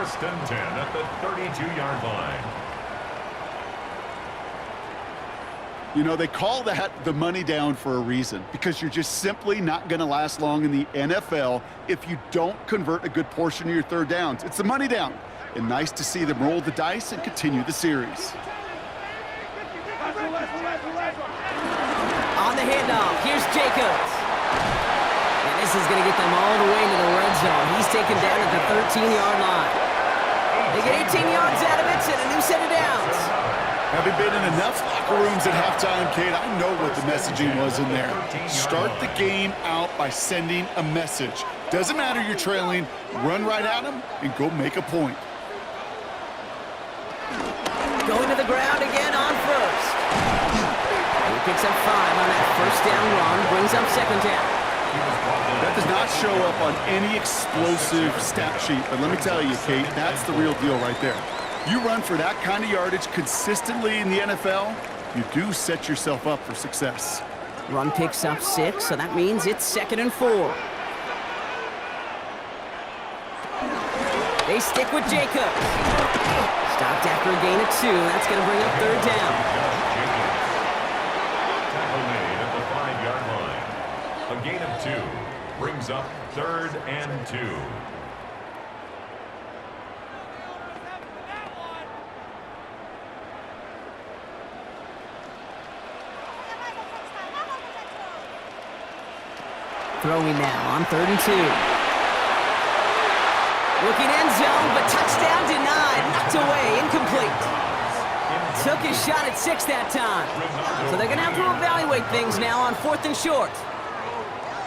First and 10 at the 32-yard line. You know, they call that the money down for a reason, because you're just simply not going to last long in the NFL if you don't convert a good portion of your third downs. It's the money down. And nice to see them roll the dice and continue the series. On the handoff, here's Jacobs. And this is going to get them all the way into the red zone. He's taken down at the 13-yard line. They get 18 yards out of it and a new set of downs. Having been in enough locker rooms at halftime, Kate, I know what the messaging was in there. Start the game out by sending a message. Doesn't matter you're trailing, run right at them and go make a point. Going to the ground again on first. He picks up 5 on that first down run, brings up second down. That does not show up on any explosive stat sheet, but let me tell you, Kate, that's the real deal right there. You run for that kind of yardage consistently in the NFL, you do set yourself up for success. Run picks up 6, so that means it's 2nd and 4. They stick with Jacobs. Stopped after a gain of 2. That's going to bring up third down. Tackle made at the 5-yard line. A gain of 2 brings up 3rd and 2. Throwing now on 3rd and 2. Looking end zone, but touchdown denied. Knocked away, incomplete. Took his shot at 6 that time. So they're going to have to evaluate things now on 4th and short.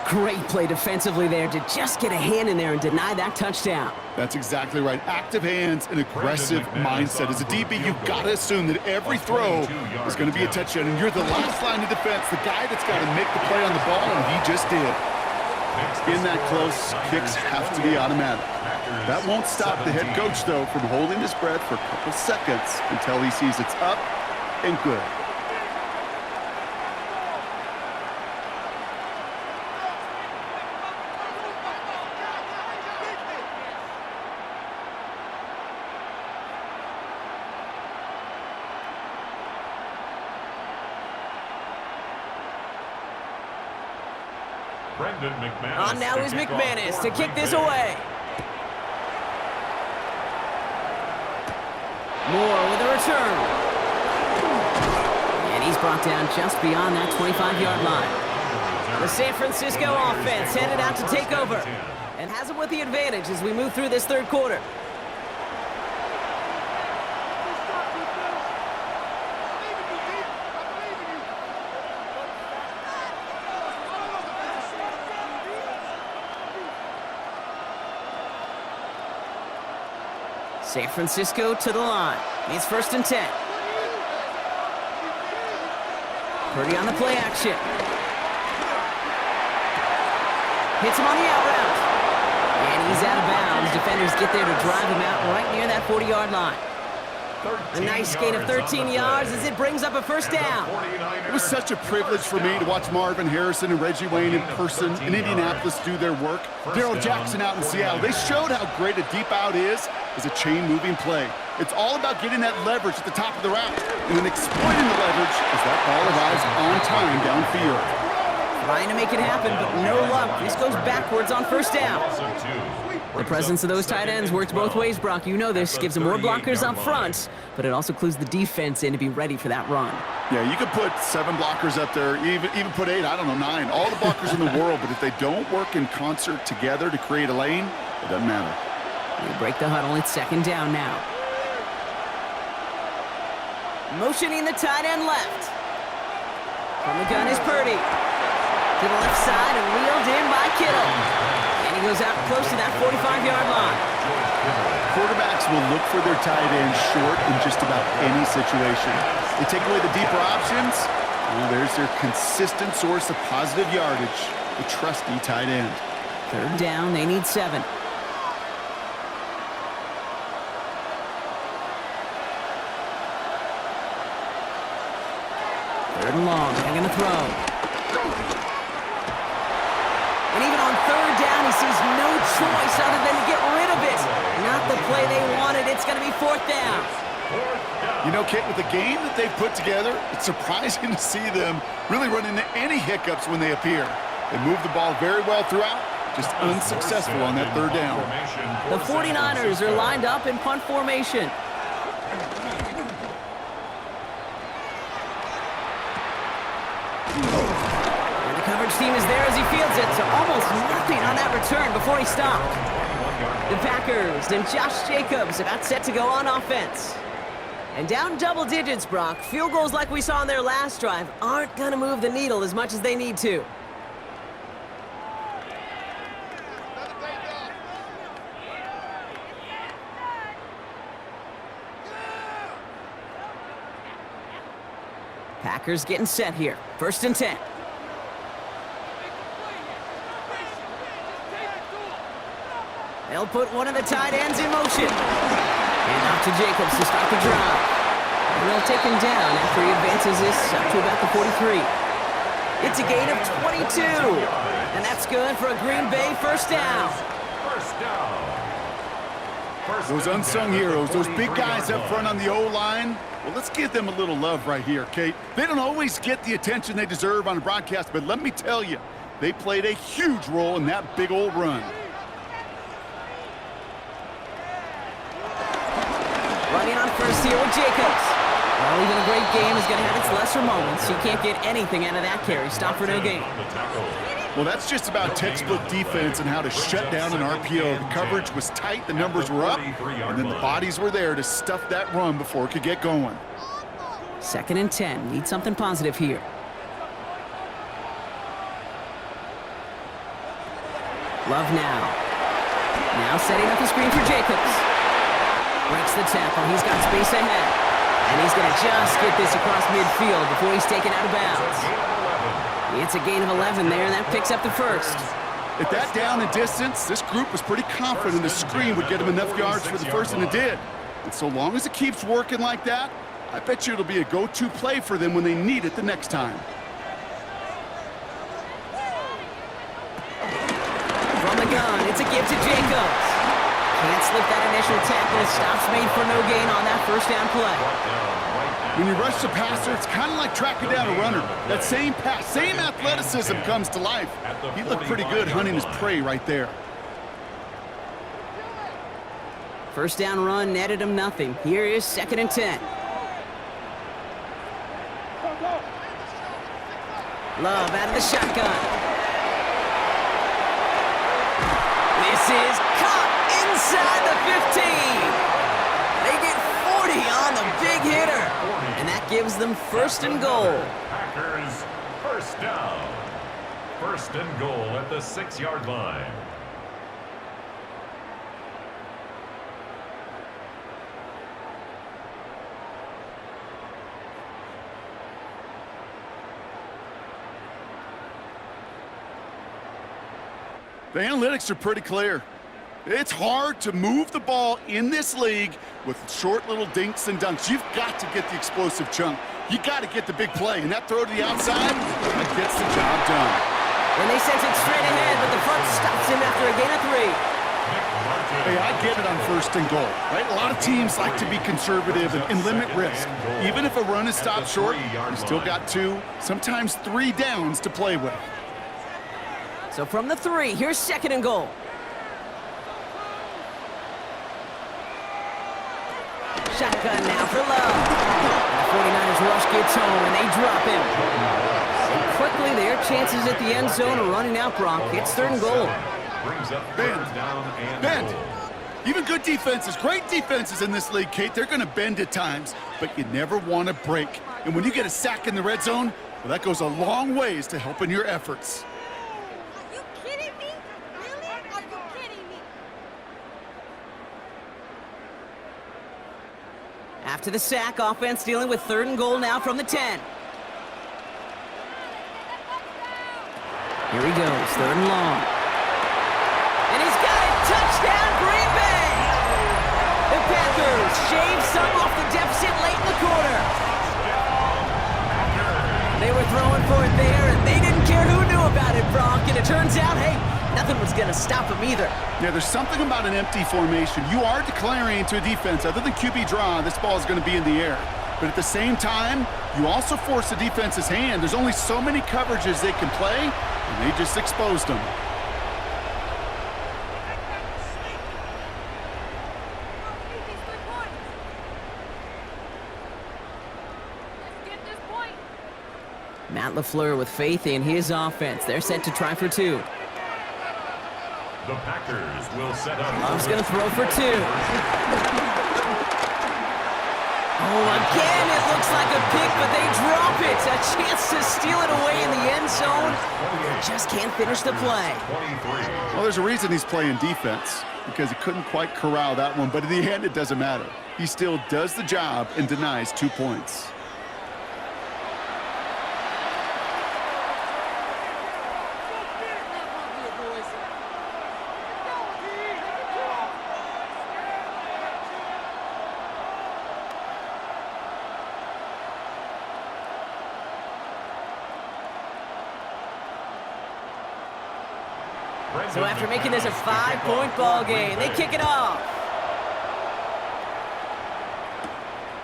Great play defensively there to just get a hand in there and deny that touchdown. That's exactly right. Active hands and aggressive mindset. As a DB, you've got to assume that every throw is going to be a touchdown, and you're the last line of defense, the guy that's got to make the play on the ball, and he just did. In that close, kicks have to be automatic. That won't stop the head coach, though, from holding his breath for a couple seconds until he sees it's up and good. On now is McManus to kick this away. Moore with a return. And he's brought down just beyond that 25-yard line. The San Francisco offense headed out to take over and has them with the advantage as we move through this third quarter. San Francisco to the line. It's 1st and 10. Purdy on the play action. Hits him on the out route. And he's out of bounds. Defenders get there to drive him out right near that 40-yard line. A nice gain of 13 yards as it brings up a first down. It was such a privilege for me to watch Marvin Harrison and Reggie Wayne in person in Indianapolis do their work. Darryl Jackson out in Seattle. They showed how great a deep out is as a chain-moving play. It's all about getting that leverage at the top of the route and then exploiting the leverage as that ball arrives on time downfield. Trying to make it happen, but no luck. This goes backwards on first down. The presence of those tight ends works both ways, Brock. You know this. Gives them more blockers up front, but it also clues the defense in to be ready for that run. Yeah, you could put 7 blockers up there, even put 8, I don't know, 9. All the blockers in the world, but if they don't work in concert together to create a lane, it doesn't matter. They break the huddle. It's 2nd down now. Motioning the tight end left. From the gun is Purdy. To the left side and wheeled in by Kittle. And he goes out close to that 45-yard line. Quarterbacks will look for their tight end short in just about any situation. They take away the deeper options, well, there's their consistent source of positive yardage, the trusty tight end. 3rd down, they need 7. Third and long, they're going to throw. And even on 3rd down, he sees no choice other than to get rid of it. Not the play they wanted. It's going to be 4th down. You know, Kit, with the game that they've put together, it's surprising to see them really run into any hiccups when they appear. They move the ball very well throughout, just unsuccessful on that 3rd down. The 49ers are lined up in punt formation. And the coverage team is there as he fields it, so almost nothing on that return before he stopped. The Packers and Josh Jacobs about set to go on offense. And down double digits, Brock. Field goals like we saw on their last drive aren't going to move the needle as much as they need to. Packers getting set here. 1st and 10. They'll put one of the tight ends in motion. And out to Jacobs to start the drive. And they'll take him down after he advances this up to about the 43. It's a gain of 22. And that's good for a Green Bay 1st down. Those unsung heroes, those big guys up front on the O-line, well, let's give them a little love right here, Kate. They don't always get the attention they deserve on a broadcast, but let me tell you, they played a huge role in that big old run. Running on first here with Jacobs. Well, even a great game is going to have its lesser moments. You can't get anything out of that carry. Stop for no gain. Well, that's just about textbook defense and how to shut down an RPO. The coverage was tight, the numbers were up, and then the bodies were there to stuff that run before it could get going. 2nd and 10. Need something positive here. Love now. Now setting up the screen for Jacobs. Breaks the tackle. He's got space ahead. And he's going to just get this across midfield before he's taken out of bounds. It's a gain of 11 there, and that picks up the 1st. At that down and distance, this group was pretty confident the screen would get them enough yards for the 1st, and it did. And so long as it keeps working like that, I bet you it'll be a go-to play for them when they need it the next time. From the gun, it's a give to Jacobs. Can't slip that initial tackle. Stops made for no gain on that 1st down play. When you rush the passer, it's kind of like tracking down a runner. That same pass, same athleticism comes to life. He looked pretty good hunting his prey right there. 1st down run netted him nothing. Here is 2nd and 10. Love out of the shotgun. This is caught inside the 15. They get 40 on the big hitter. And that gives them 1st and goal. Packers 1st down. 1st and goal at the 6-yard line. The analytics are pretty clear. It's hard to move the ball in this league with short little dinks and dunks. You've got to get the explosive chunk. You got to get the big play, and that throw to the outside, that gets the job done. And they sent it straight ahead, but the front stops him after a gain of 3. Hey, I get it on 1st and goal, right? A lot of teams like to be conservative and limit risk. Even if a run is stopped short, you still got 2, sometimes 3 downs to play with. So from the 3, here's 2nd and goal. Shotgun now for Love. The 49ers rush gets home, and they drop him. And quickly, their chances at the end zone are running out, Brock. It's 3rd and goal. Bend. Even good defenses, great defenses in this league, Kate, they're going to bend at times, but you never want to break. And when you get a sack in the red zone, well, that goes a long ways to helping your efforts. Are you kidding me? Really? Are you kidding me? After the sack, offense dealing with 3rd and goal now from the 10. Here he goes, 3rd and long. And he's got it! Touchdown, Green Bay! The Packers shave some off the deficit late in the quarter. They were throwing for it there, and they didn't care who knew about it, Brock. And it turns out, hey, nothing was going to stop him either. Yeah, there's something about an empty formation. You are declaring to a defense, other than QB draw, this ball is going to be in the air. But at the same time, you also force the defense's hand. There's only so many coverages they can play, and they just exposed them. Matt LaFleur with faith in his offense. They're set to try for 2. The Packers will set up. Love's going to throw for 2. Oh, again, it looks like a pick, but they drop it. A chance to steal it away in the end zone. They just can't finish the play. Well, there's a reason he's playing defense, because he couldn't quite corral that one. But in the end, it doesn't matter. He still does the job and denies 2 points. So after making this a 5-point ball game, they kick it off.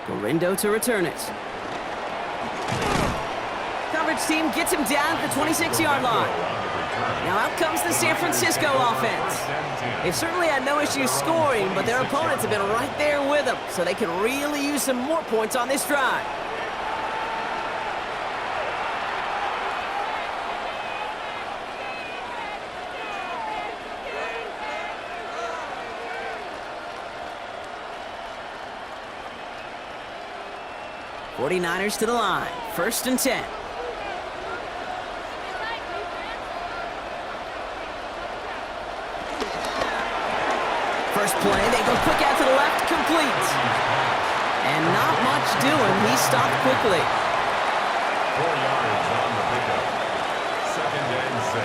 Gorindo to return it. Coverage team gets him down at the 26-yard line. Now out comes the San Francisco offense. They've certainly had no issues scoring, but their opponents have been right there with them, so they can really use some more points on this drive. '49ers to the line. 1st and 10. First play, they go quick out to the left, complete. And not much doing. He stopped quickly. 4 yards on the pickup. 2nd and 6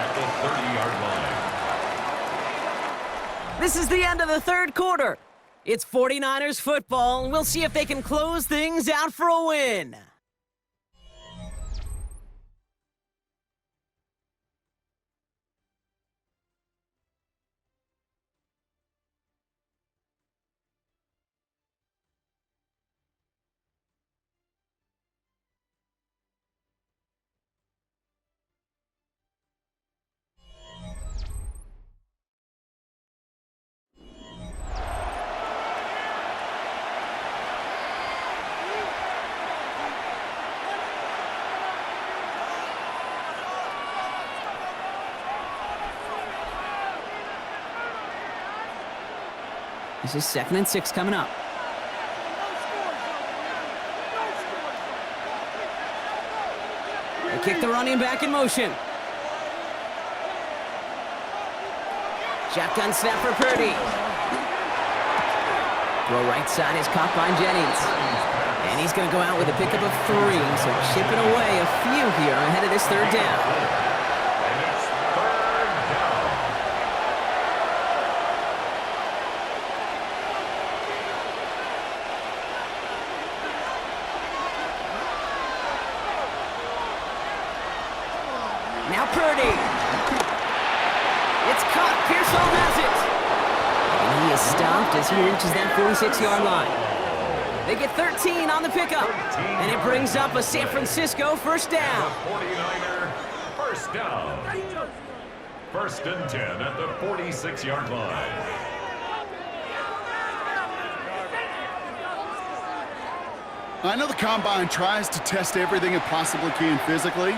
at the 30-yard line. This is the end of the 3rd quarter. It's 49ers football, and we'll see if they can close things out for a win. This is 2nd and 6 coming up. They kick the running back in motion. Shotgun snap for Purdy. Throw right side is caught by Jennings. And he's going to go out with a pickup of 3, so chipping away a few here ahead of this 3rd down. Now Purdy. It's caught. Pearsall has it. And he is stopped as he reaches that 46-yard line. They get 13 on the pickup. And it brings up a San Francisco 1st down. 49er first down. 1st and 10 at the 46-yard line. I know the Combine tries to test everything it possibly can physically,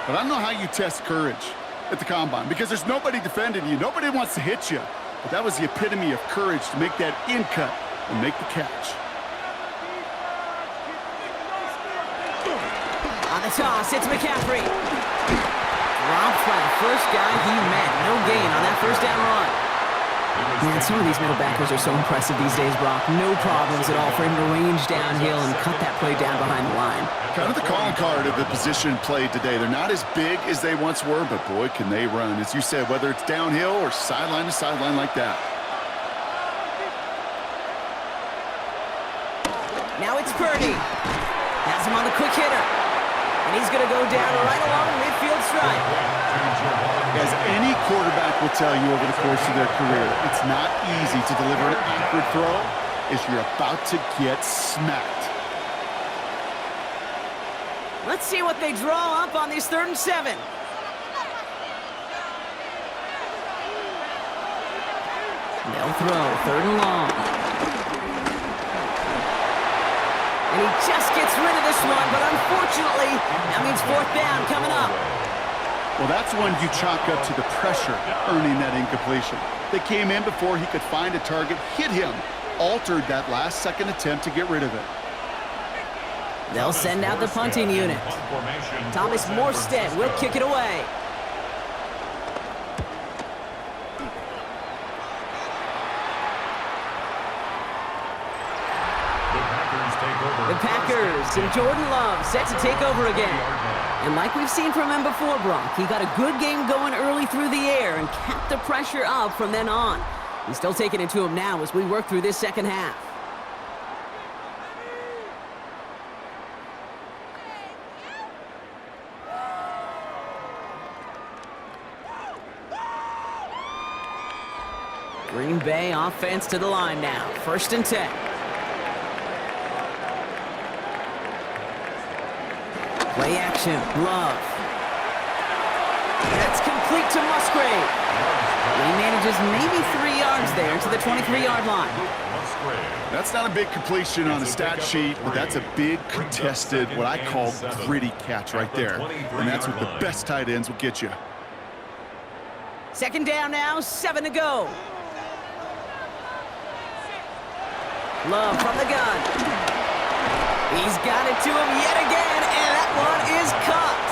but I don't know how you test courage at the Combine, because there's nobody defending you. Nobody wants to hit you. But that was the epitome of courage to make that in cut and make the catch. On the toss, it's McCaffrey. Dropped by the first guy he met. No gain on that 1st down run. Man, some of these middle backers are so impressive these days, Brock. No problems at all for him to range downhill and cut that play down behind the line. Kind of the calling card of the position played today. They're not as big as they once were, but boy, can they run. As you said, whether it's downhill or sideline to sideline like that. Now it's Purdy. Has him on the quick hitter. And he's going to go down right along the midfield stripe. As As any quarterback will tell you over the course of their career, it's not easy to deliver an accurate throw as you're about to get smacked. Let's see what they draw up on these 3rd and 7. They'll throw 3rd and long. And he just gets rid of this one, but unfortunately, that means 4th down coming up. Well, that's one you chalk up to the pressure earning that incompletion. They came in before he could find a target, hit him, altered that last-second attempt to get rid of it. They'll send out the punting unit. Thomas Morstead will kick it away. The Packers and Jordan Love set to take over again. And like we've seen from him before, Brock, he got a good game going early through the air and kept the pressure up from then on. He's still taking it to him now as we work through this second half. Green Bay offense to the line now. 1st and 10. Play action, Love. That's complete to Musgrave. He manages maybe 3 yards there to the 23-yard line. That's not a big completion on the stat sheet, but that's a big contested, what I call gritty catch right there. And that's what the best tight ends will get you. 2nd down now, 7 to go. Love from the gun. He's got it to him yet again, and that one is caught.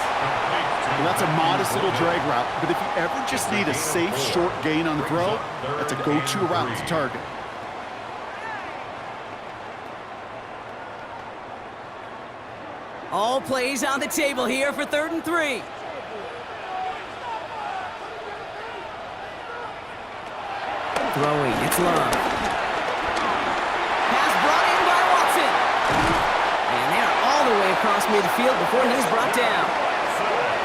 Well, that's a modest little drag route, but if you ever just need a safe, short gain on the throw, that's a go-to route to target. All plays on the table here for 3rd and 3. Throwing, it's Love. Pass brought in by Watson. And they're all the way across midfield before he's brought down.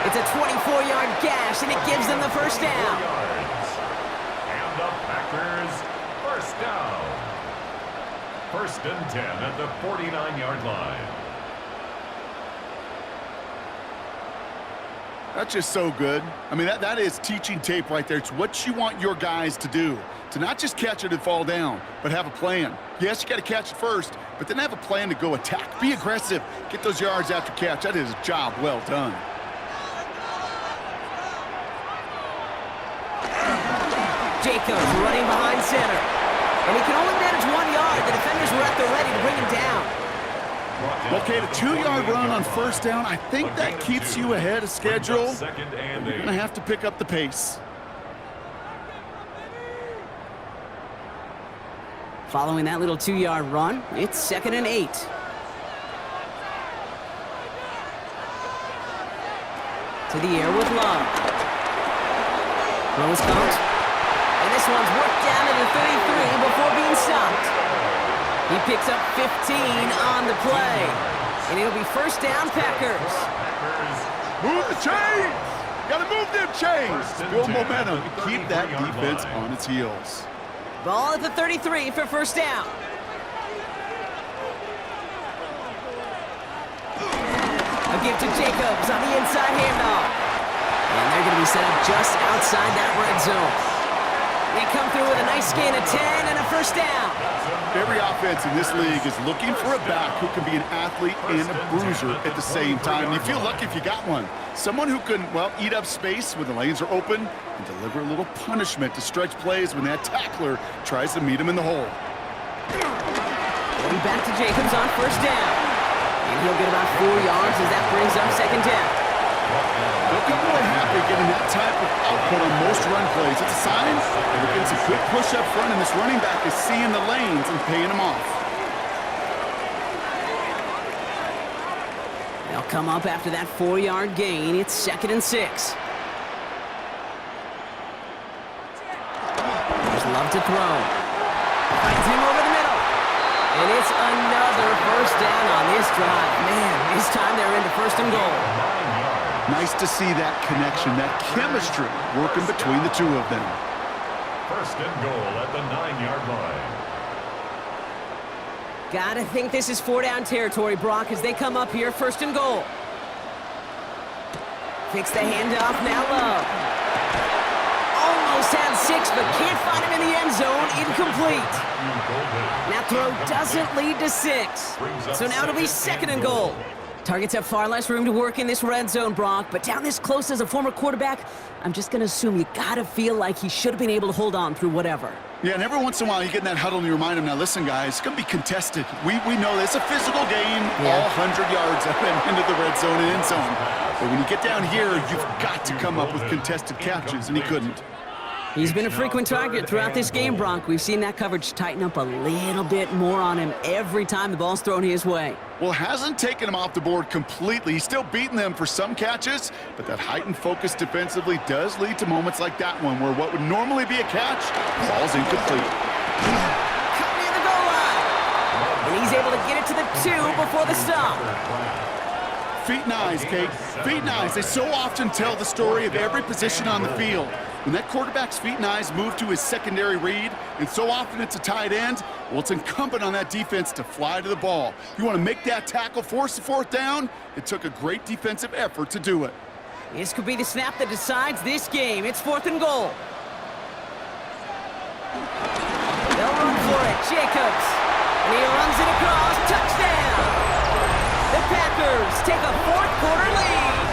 It's a 24-yard gash, and it gives them the 1st down. And the Packers, 1st down. 1st and 10 at the 49-yard line. That's just so good. I mean, that is teaching tape right there. It's what you want your guys to do. To not just catch it and fall down, but have a plan. Yes, you got to catch it first, but then have a plan to go attack. Be aggressive. Get those yards after catch. That is a job well done. Jacobs running behind center. And he can only manage 1 yard. The defenders were at the ready to bring him down. Okay, the 2-yard run on 1st down, I think that keeps you ahead of schedule. You're going to have to pick up the pace. Following that little 2-yard run, it's 2nd and 8. To the air with Love. Rose comes. And this one's worked down to the 33 before being stopped. He picks up 15 on the play. And it'll be 1st down, Packers. Move the chains! Gotta move them chains! Build momentum. Keep that defense on its heels. Ball at the 33 for 1st down. A give to Jacobs on the inside handoff. And they're going to be set up just outside that red zone. They come through with a nice gain of 10 and a 1st down. Every offense in this league is looking for a back who can be an athlete and a bruiser at the same time. You feel lucky if you got one. Someone who can, well, eat up space when the lanes are open and deliver a little punishment to stretch plays when that tackler tries to meet him in the hole. Going back to Jacobs on 1st down. And he'll get about 4 yards as that brings up 2nd down. Look at more happy getting that type of output on most run plays. It's a sign that we're getting some quick push up front, and this running back is seeing the lanes and paying them off. They'll come up after that 4-yard gain. It's 2nd and 6. There's Love to throw. Finds him over the middle. And it's another 1st down on this drive. Man, this time they're into 1st and goal. Nice to see that connection, that chemistry working between the two of them. First and goal at the 9-yard line. Gotta think this is 4-down territory, Brock, as they come up here, first and goal. Takes the handoff, now Love. Almost had 6, but can't find him in the end zone, incomplete. That throw doesn't lead to 6. So now it'll be second and goal. Targets have far less room to work in this red zone, Brock, but down this close as a former quarterback, I'm just gonna assume you gotta feel like he should have been able to hold on through whatever. Yeah, and every once in a while you get in that huddle and you remind him, now listen guys, it's going to be contested. We know this. It's a physical game, all 100 yards up and into the red zone and end zone. But when you get down here, you've got to come up with contested catches, and he couldn't. He's been a frequent target throughout this game, Bronk. We've seen that coverage tighten up a little bit more on him every time the ball's thrown his way. Well, hasn't taken him off the board completely. He's still beating them for some catches, but that heightened focus defensively does lead to moments like that one where what would normally be a catch falls incomplete. Cut near the goal line. And he's able to get it to the 2 before the stop. Feet and eyes, Kate. Feet and eyes. They so often tell the story of every position on the field. When that quarterback's feet and eyes move to his secondary read, and so often it's a tight end, well, it's incumbent on that defense to fly to the ball. If you want to make that tackle, force the 4th down, it took a great defensive effort to do it. This could be the snap that decides this game. It's 4th and goal. They'll run for it. Jacobs. And he runs it across. Touchdown. The Packers take a 4th quarter lead.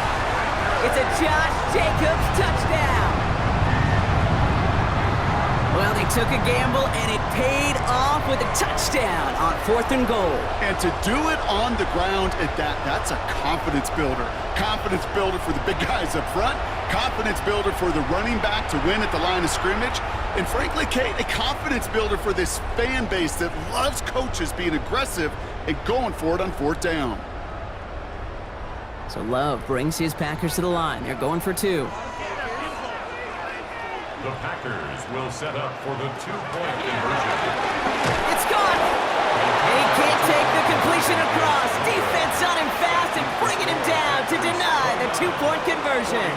It's a Josh Jacobs touchdown. Well, they took a gamble, and it paid off with a touchdown on 4th and goal. And to do it on the ground at that's a confidence builder. Confidence builder for the big guys up front. Confidence builder for the running back to win at the line of scrimmage. And frankly, Kate, a confidence builder for this fan base that loves coaches being aggressive and going for it on 4th down. So Love brings his Packers to the line. They're going for 2. The Packers will set up for the 2-point conversion. It's gone! And he can't take the completion across. Defense on him fast and bringing him down to deny the 2-point conversion.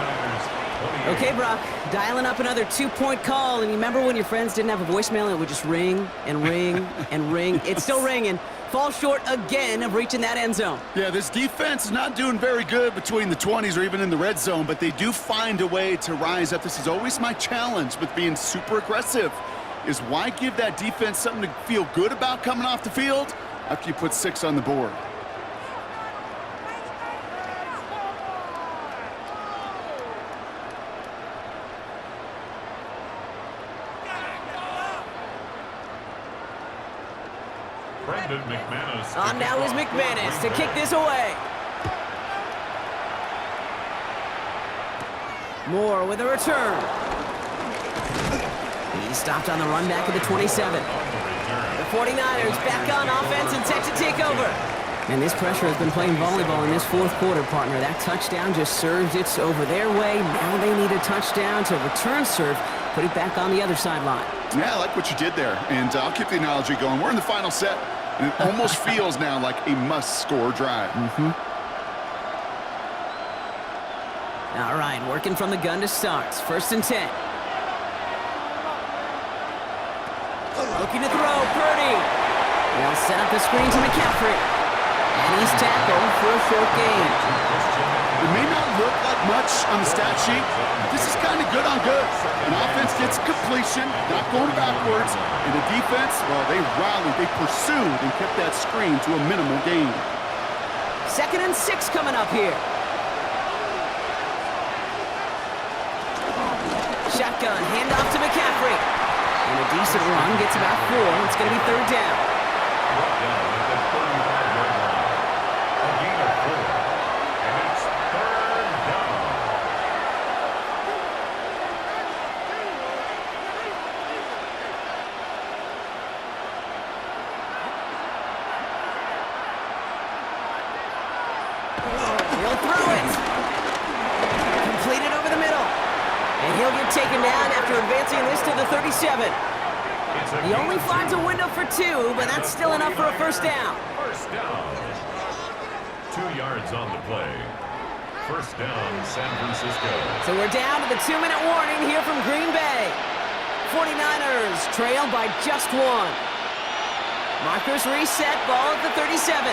Okay, Brock, dialing up another 2-point call. And you remember when your friends didn't have a voicemail and it would just ring and ring and ring? It's still ringing. Falls short again of reaching that end zone. Yeah, this defense is not doing very good between the 20s or even in the red zone, but they do find a way to rise up. This is always my challenge with being super aggressive, is why give that defense something to feel good about coming off the field after you put 6 on the board? On now is McManus to kick this away. Moore with a return. He's stopped on the run back at the 27. The 49ers back on offense and set to take over. And this pressure has been playing volleyball in this 4th quarter, partner. That touchdown just served it over their way. Now they need a touchdown to return serve, put it back on the other sideline. Yeah, I like what you did there. And I'll keep the analogy going. We're in the final set. And it almost feels now like a must-score drive. All right, working from the gun to start. 1st and 10. Looking to throw, Purdy. They'll set up the screen to McCaffrey. And he's tackled for a short gain. It may not look like much on the stat sheet, but this is kind of good on good. An offense gets completion, not going backwards, and the defense, well, they rallied, they pursued, and kept that screen to a minimal gain. 2nd and 6 coming up here. Shotgun, handoff to McCaffrey. And a decent run, gets about 4. It's going to be 3rd down. Brought down at the 35-yard line. A gain of 4. And it's 3rd down. He'll throw it. Completed over the middle. And he'll get taken down after advancing this to the 37. He only finds a window for 2, but that's still enough for a 1st down. 1st down. 2 yards on the play. First down, San Francisco. So we're down to the 2-minute warning here from Green Bay. 49ers trail by just one. Markers reset, ball at the 37.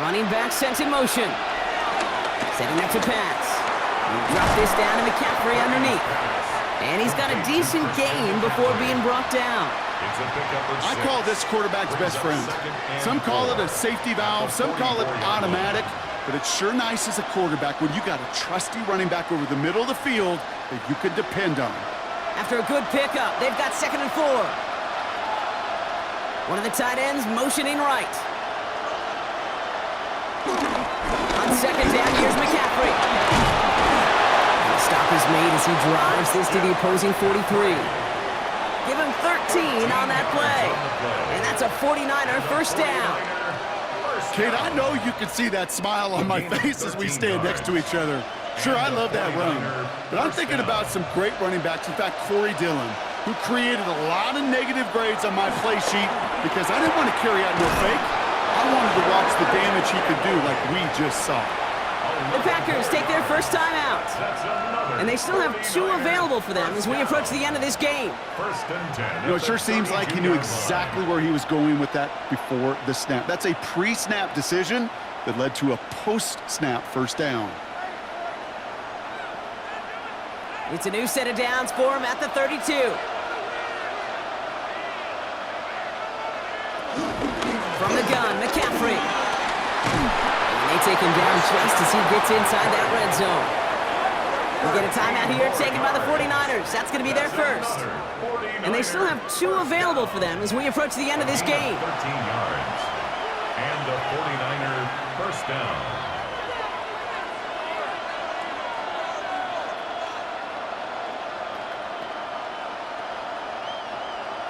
Running back sent in motion. Setting up to pass. Drop this down to McCaffrey underneath. And he's got a decent gain before being brought down. I call this quarterback's best friend. Some call it a safety valve, some call it automatic, but it's sure nice as a quarterback when you got a trusty running back over the middle of the field that you can depend on. After a good pickup, they've got 2nd and 4. One of the tight ends motioning right. On 2nd down, here's McCaffrey. The stop is made as he drives this to the opposing 43. Give him 13 on that play. And that's a 49er first down. Kate, I know you can see that smile on my face as we stand next to each other. Sure, I love that run. But I'm thinking about some great running backs. In fact, Corey Dillon, who created a lot of negative grades on my play sheet because I didn't want to carry out no fake. I wanted to watch the damage he could do like we just saw. The Packers take their first time out. And they still have 2 available for them as we approach the end of this game. First and 10. You know, it sure seems like he knew exactly where he was going with that before the snap. That's a pre-snap decision that led to a post-snap first down. It's a new set of downs for him at the 32. From the gun, McCaffrey. And they take him down just as he gets inside that red zone. We get a timeout here taken by the 49ers. That's going to be their first. And they still have 2 available for them as we approach the end of this game. 13 yards. And a 49er first down.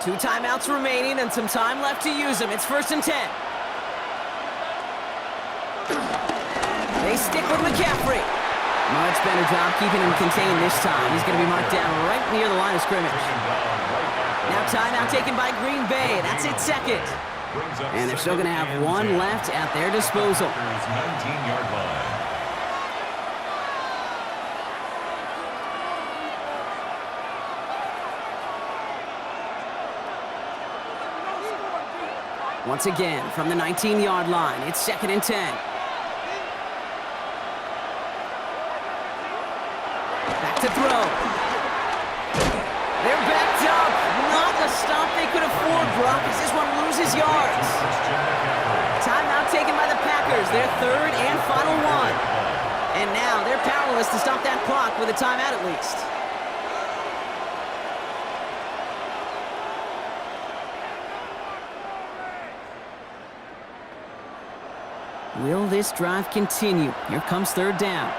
Two timeouts remaining and some time left to use them. It's 1st and 10. They stick with McCaffrey. Much better job keeping him contained this time. He's going to be marked down right near the line of scrimmage. Now timeout taken by Green Bay. That's its 2nd. And they're still going to have 1 left at their disposal. 19-yard line. Once again, from the 19-yard line, it's 2nd and 10. Back to throw. They're backed up. Not the stop they could afford, Brock, as this one loses yards. Timeout taken by the Packers, their 3rd and final one. And now they're powerless to stop that clock with a timeout at least. Will this drive continue? Here comes 3rd down.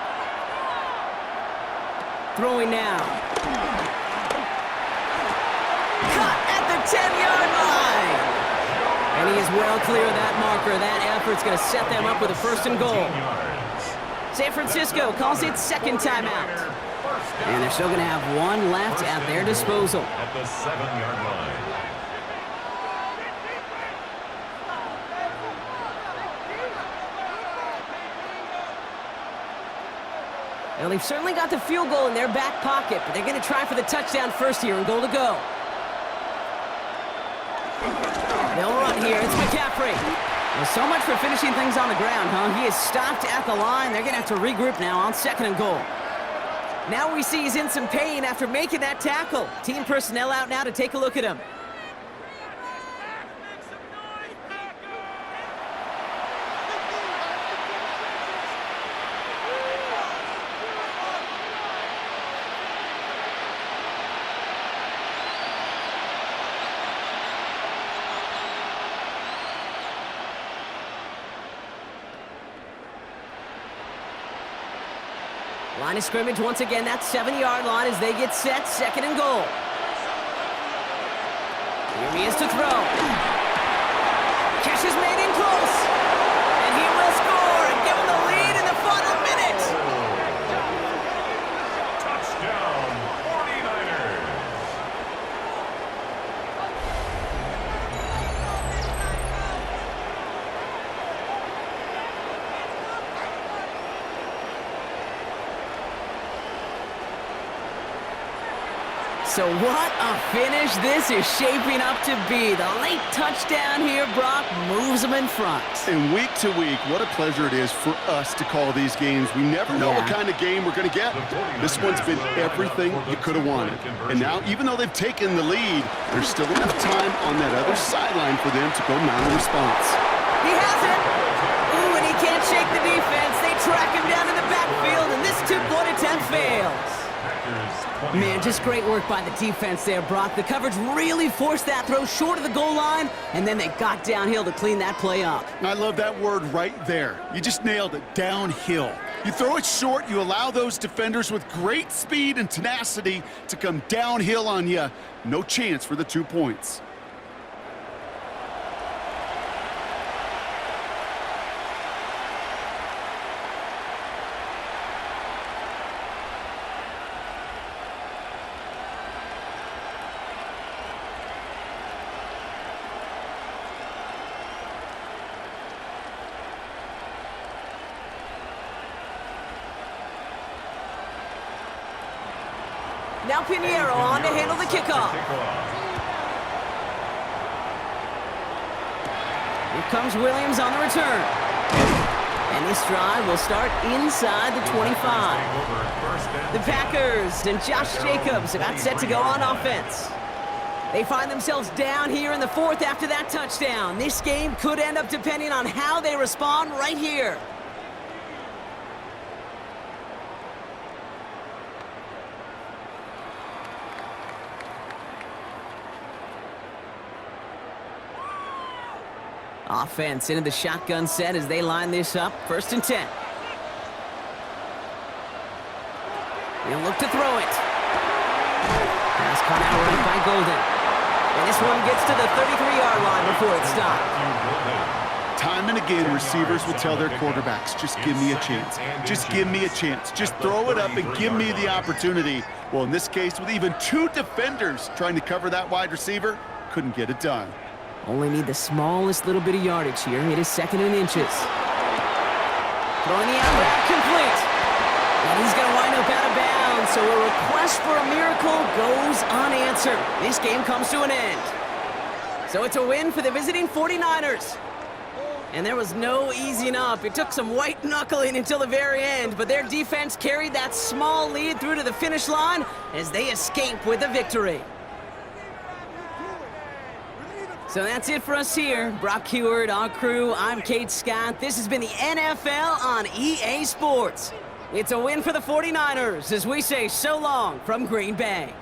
Throwing now. Cut at the 10-yard line. And he is well clear of that marker. That effort's going to set them up with a 1st and goal. San Francisco calls it 2nd timeout. And they're still going to have 1 left at their disposal. At the 7-yard line. Well, they've certainly got the field goal in their back pocket, but they're going to try for the touchdown first here and goal to go. They'll run here. It's McCaffrey. Well, so much for finishing things on the ground, huh? He is stopped at the line. They're going to have to regroup now on 2nd and goal. Now we see he's in some pain after making that tackle. Team personnel out now to take a look at him. Line of scrimmage once again, that 7-yard line as they get set, 2nd and goal. Here he is to throw. Catch is made in close. And he will score and give him the lead in the final minute. Touchdown, 49ers. So what a finish this is shaping up to be. The late touchdown here, Brock, moves them in front. And week to week, what a pleasure it is for us to call these games. We never know what kind of game we're going to get. This one's been everything you could have wanted. And now, even though they've taken the lead, there's still enough time on that other sideline for them to go mount a response. He has it. Ooh, and he can't shake the defense. They track him down in the backfield, and this two-point attempt fails. Man, just great work by the defense there, Brock. The coverage really forced that throw short of the goal line, and then they got downhill to clean that play up. I love that word right there. You just nailed it, downhill. You throw it short, you allow those defenders with great speed and tenacity to come downhill on you. No chance for the 2 points. Now Pinheiro on to handle the kickoff. Here comes Williams on the return. And this drive will start inside the 25. The Packers and Josh Jacobs about set to go on offense. They find themselves down here in the fourth after that touchdown. This game could end up depending on how they respond right here. Offense into the shotgun set as they line this up. 1st and 10. He'll look to throw it. Pass caught out right by Golden. And this one gets to the 33-yard line before it's stopped. Time and again, receivers will tell their quarterbacks, just give me a chance. Just give me a chance. Just throw it up and give me the opportunity. Well, in this case, with even 2 defenders trying to cover that wide receiver, couldn't get it done. Only need the smallest little bit of yardage here. It is 2nd and inches. Throwing the out route complete. And he's going to wind up out of bounds, so a request for a miracle goes unanswered. This game comes to an end. So it's a win for the visiting 49ers. And there was no easing up. It took some white knuckling until the very end, but their defense carried that small lead through to the finish line as they escape with a victory. So that's it for us here. Brock Heward, our crew, I'm Kate Scott. This has been the NFL on EA Sports. It's a win for the 49ers as we say so long from Green Bay.